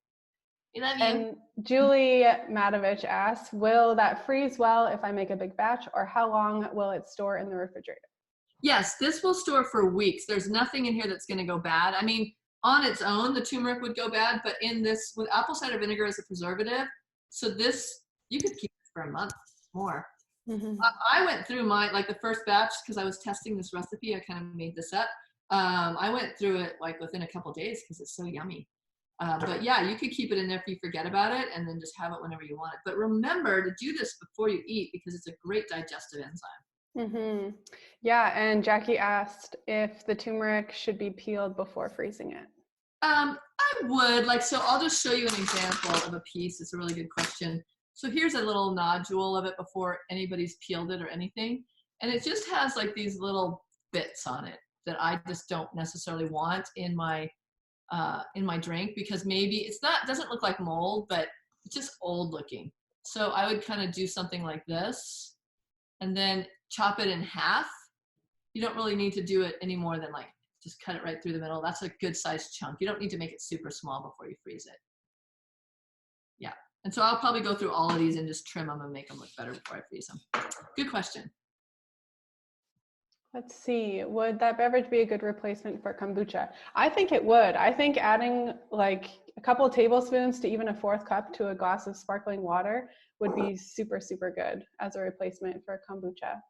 We love you. And Julie Matovich asks, will that freeze well if I make a big batch, or how long will it store in the refrigerator? Yes, this will store for weeks. There's nothing in here that's going to go bad. I mean, on its own, the turmeric would go bad, but in this, with apple cider vinegar as a preservative, so this, you could keep it for a month more. Mm-hmm. I went through like the first batch because I was testing this recipe. I kind of made this up. I went through it like within a couple days because it's so yummy. But yeah, you could keep it in there if you forget about it and then just have it whenever you want it. But remember to do this before you eat because it's a great digestive enzyme. Mm-hmm. Yeah, and Jackie asked if the turmeric should be peeled before freezing it. I would, like, so I'll just show you an example of a piece. It's a really good question. So here's a little nodule of it before anybody's peeled it or anything. And it just has like these little bits on it that I just don't necessarily want in my drink because maybe it's not, doesn't look like mold, but it's just old looking. So I would kind of do something like this and then chop it in half. You don't really need to do it any more than like, just cut it right through the middle. That's a good sized chunk. You don't need to make it super small before you freeze it. Yeah. And so I'll probably go through all of these and just trim them and make them look better before I freeze them. Good question. Let's see, would that beverage be a good replacement for kombucha? I think it would. I think adding like a couple of tablespoons to even a 4th cup to a glass of sparkling water would be super, super good as a replacement for kombucha.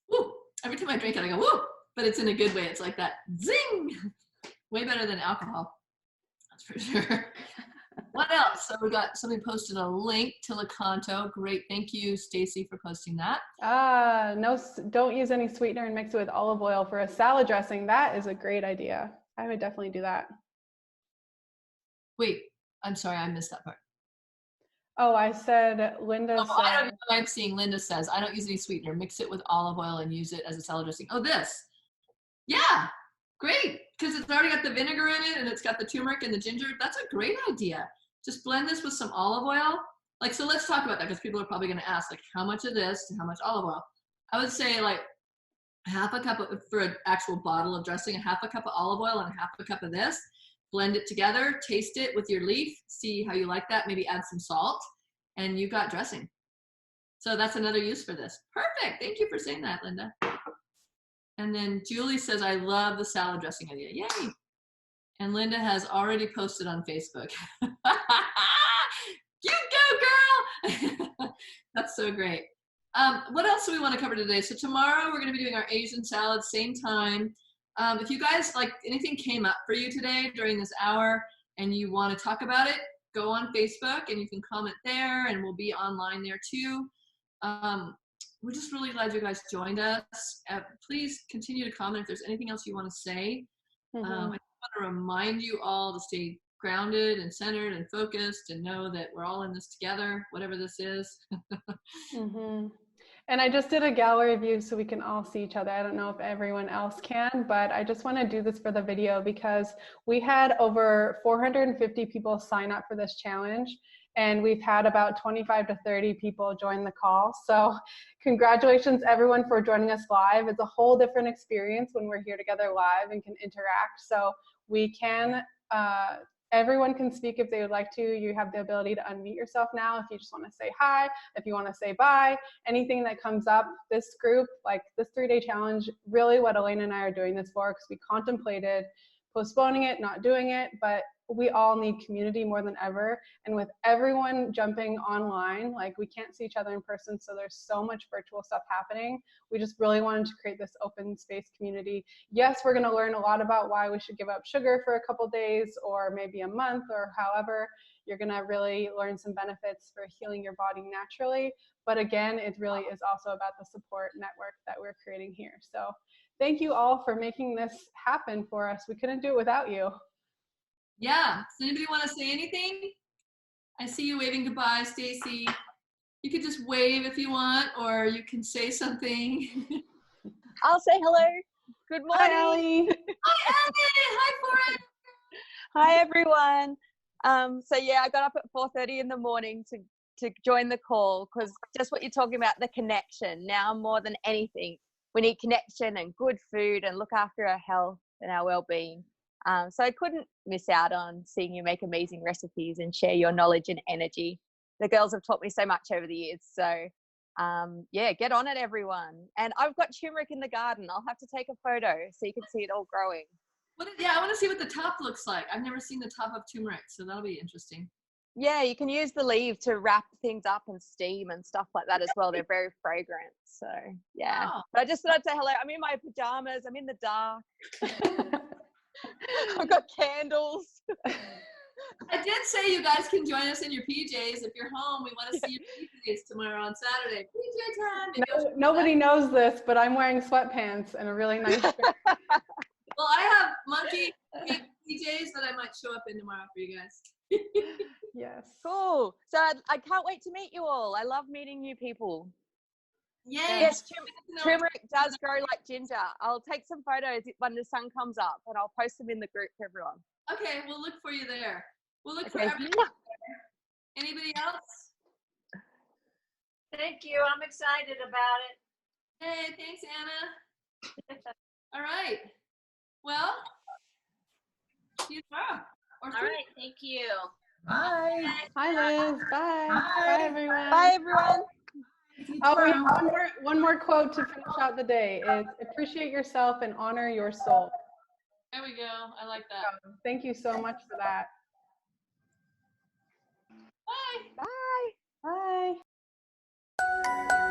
Woo! Every time I drink it, I go, woo! But it's in a good way. It's like that zing! Way better than alcohol. That's for sure. What else? So we got somebody posted a link to Lakanto. Great. Thank you, Stacy, for posting that. No, don't use any sweetener and mix it with olive oil for a salad dressing. That is a great idea. I would definitely do that. Wait, I'm sorry. I missed that part. Oh, I said, Linda said. I don't know what I'm seeing. Linda says, I don't use any sweetener. Mix it with olive oil and use it as a salad dressing. Oh, this. Yeah, great. Because it's already got the vinegar in it and it's got the turmeric and the ginger. That's a great idea. Just blend this with some olive oil. Like, so let's talk about that because people are probably going to ask, like, how much of this to how much olive oil? I would say, like, half a cup of, for an actual bottle of dressing, a half a cup of olive oil and a half a cup of this. Blend it together, taste it with your leaf, see how you like that, maybe add some salt, and you've got dressing. So that's another use for this. Perfect. Thank you for saying that, Linda. And then Julie says, I love the salad dressing idea. Yay. And Linda has already posted on Facebook. You go, girl. That's so great. What else do we want to cover today? So tomorrow we're going to be doing our Asian salad, same time. If you guys, like, anything came up for you today during this hour and you want to talk about it, go on Facebook and you can comment there, and we'll be online there too. We're just really glad you guys joined us. Please continue to comment if there's anything else you want to say. I just want to remind you all to stay grounded and centered and focused, and know that we're all in this together, whatever this is. And I just did a gallery view so we can all see each other. I don't know if everyone else can, but I just want to do this for the video because we had over 450 people sign up for this challenge, and we've had about 25 to 30 people join the call. So congratulations everyone for joining us live. It's a whole different experience when we're here together live and can interact. So we can, everyone can speak if they would like to. You have the ability to unmute yourself now if you just want to say hi, if you want to say bye, anything that comes up. This group, like this 3-day challenge, really what Elena and I are doing this for, because we contemplated postponing it, not doing it, but we all need community more than ever. And with everyone jumping online, like, we can't see each other in person, so there's so much virtual stuff happening. We just really wanted to create this open space community. Yes, we're going to learn a lot about why we should give up sugar for a couple days, or maybe a month, or however. You're going to really learn some benefits for healing your body naturally. But again, it really is also about the support network that we're creating here. So thank you all for making this happen for us. We couldn't do it without you. Yeah. Does anybody want to say anything? I see you waving goodbye, Stacy. You could just wave if you want, or you can say something. I'll say hello. Good morning. Hi, Allie. Hi, Ellie. Hi, Forrest. Hi, everyone. So yeah, I got up at 4:30 in the morning to join the call, because just what you're talking about, the connection. Now more than anything, we need connection and good food and look after our health and our well-being. So I couldn't miss out on seeing you make amazing recipes and share your knowledge and energy. The girls have taught me so much over the years. So yeah, get on it, everyone. And I've got turmeric in the garden. I'll have to take a photo so you can see it all growing. Yeah, I want to see what the top looks like. I've never seen the top of turmeric, so that'll be interesting. Yeah, you can use the leaf to wrap things up and steam and stuff like that as well. They're very fragrant. So yeah. Wow. But I just thought I'd say hello. I'm in my pajamas. I'm in the dark. I've got candles. I did say you guys can join us in your PJs. If you're home, we want to see your PJs tomorrow on Saturday. PJ time. Nobody knows this, but I'm wearing sweatpants and a really nice shirt. Well, I have monkey pink PJs that I might show up in tomorrow for you guys. Yes. Cool. So I can't wait to meet you all. I love meeting new people. Yay. Yes, turmeric does grow like ginger. I'll take some photos when the sun comes up, and I'll post them in the group for everyone. Okay, we'll look for you there. We'll look for Okay. everyone there. Anybody else? Thank you. I'm excited about it. Hey, thanks, Anna. All right. Well, see you tomorrow. All right. Thank you. Bye. Hi, Liz. Bye. Bye. Bye, everyone. Bye, everyone. Oh, we have one more quote to finish out the day. Is appreciate yourself and honor your soul. There we go. I like that. Thank you so much for that. Bye. Bye. Bye.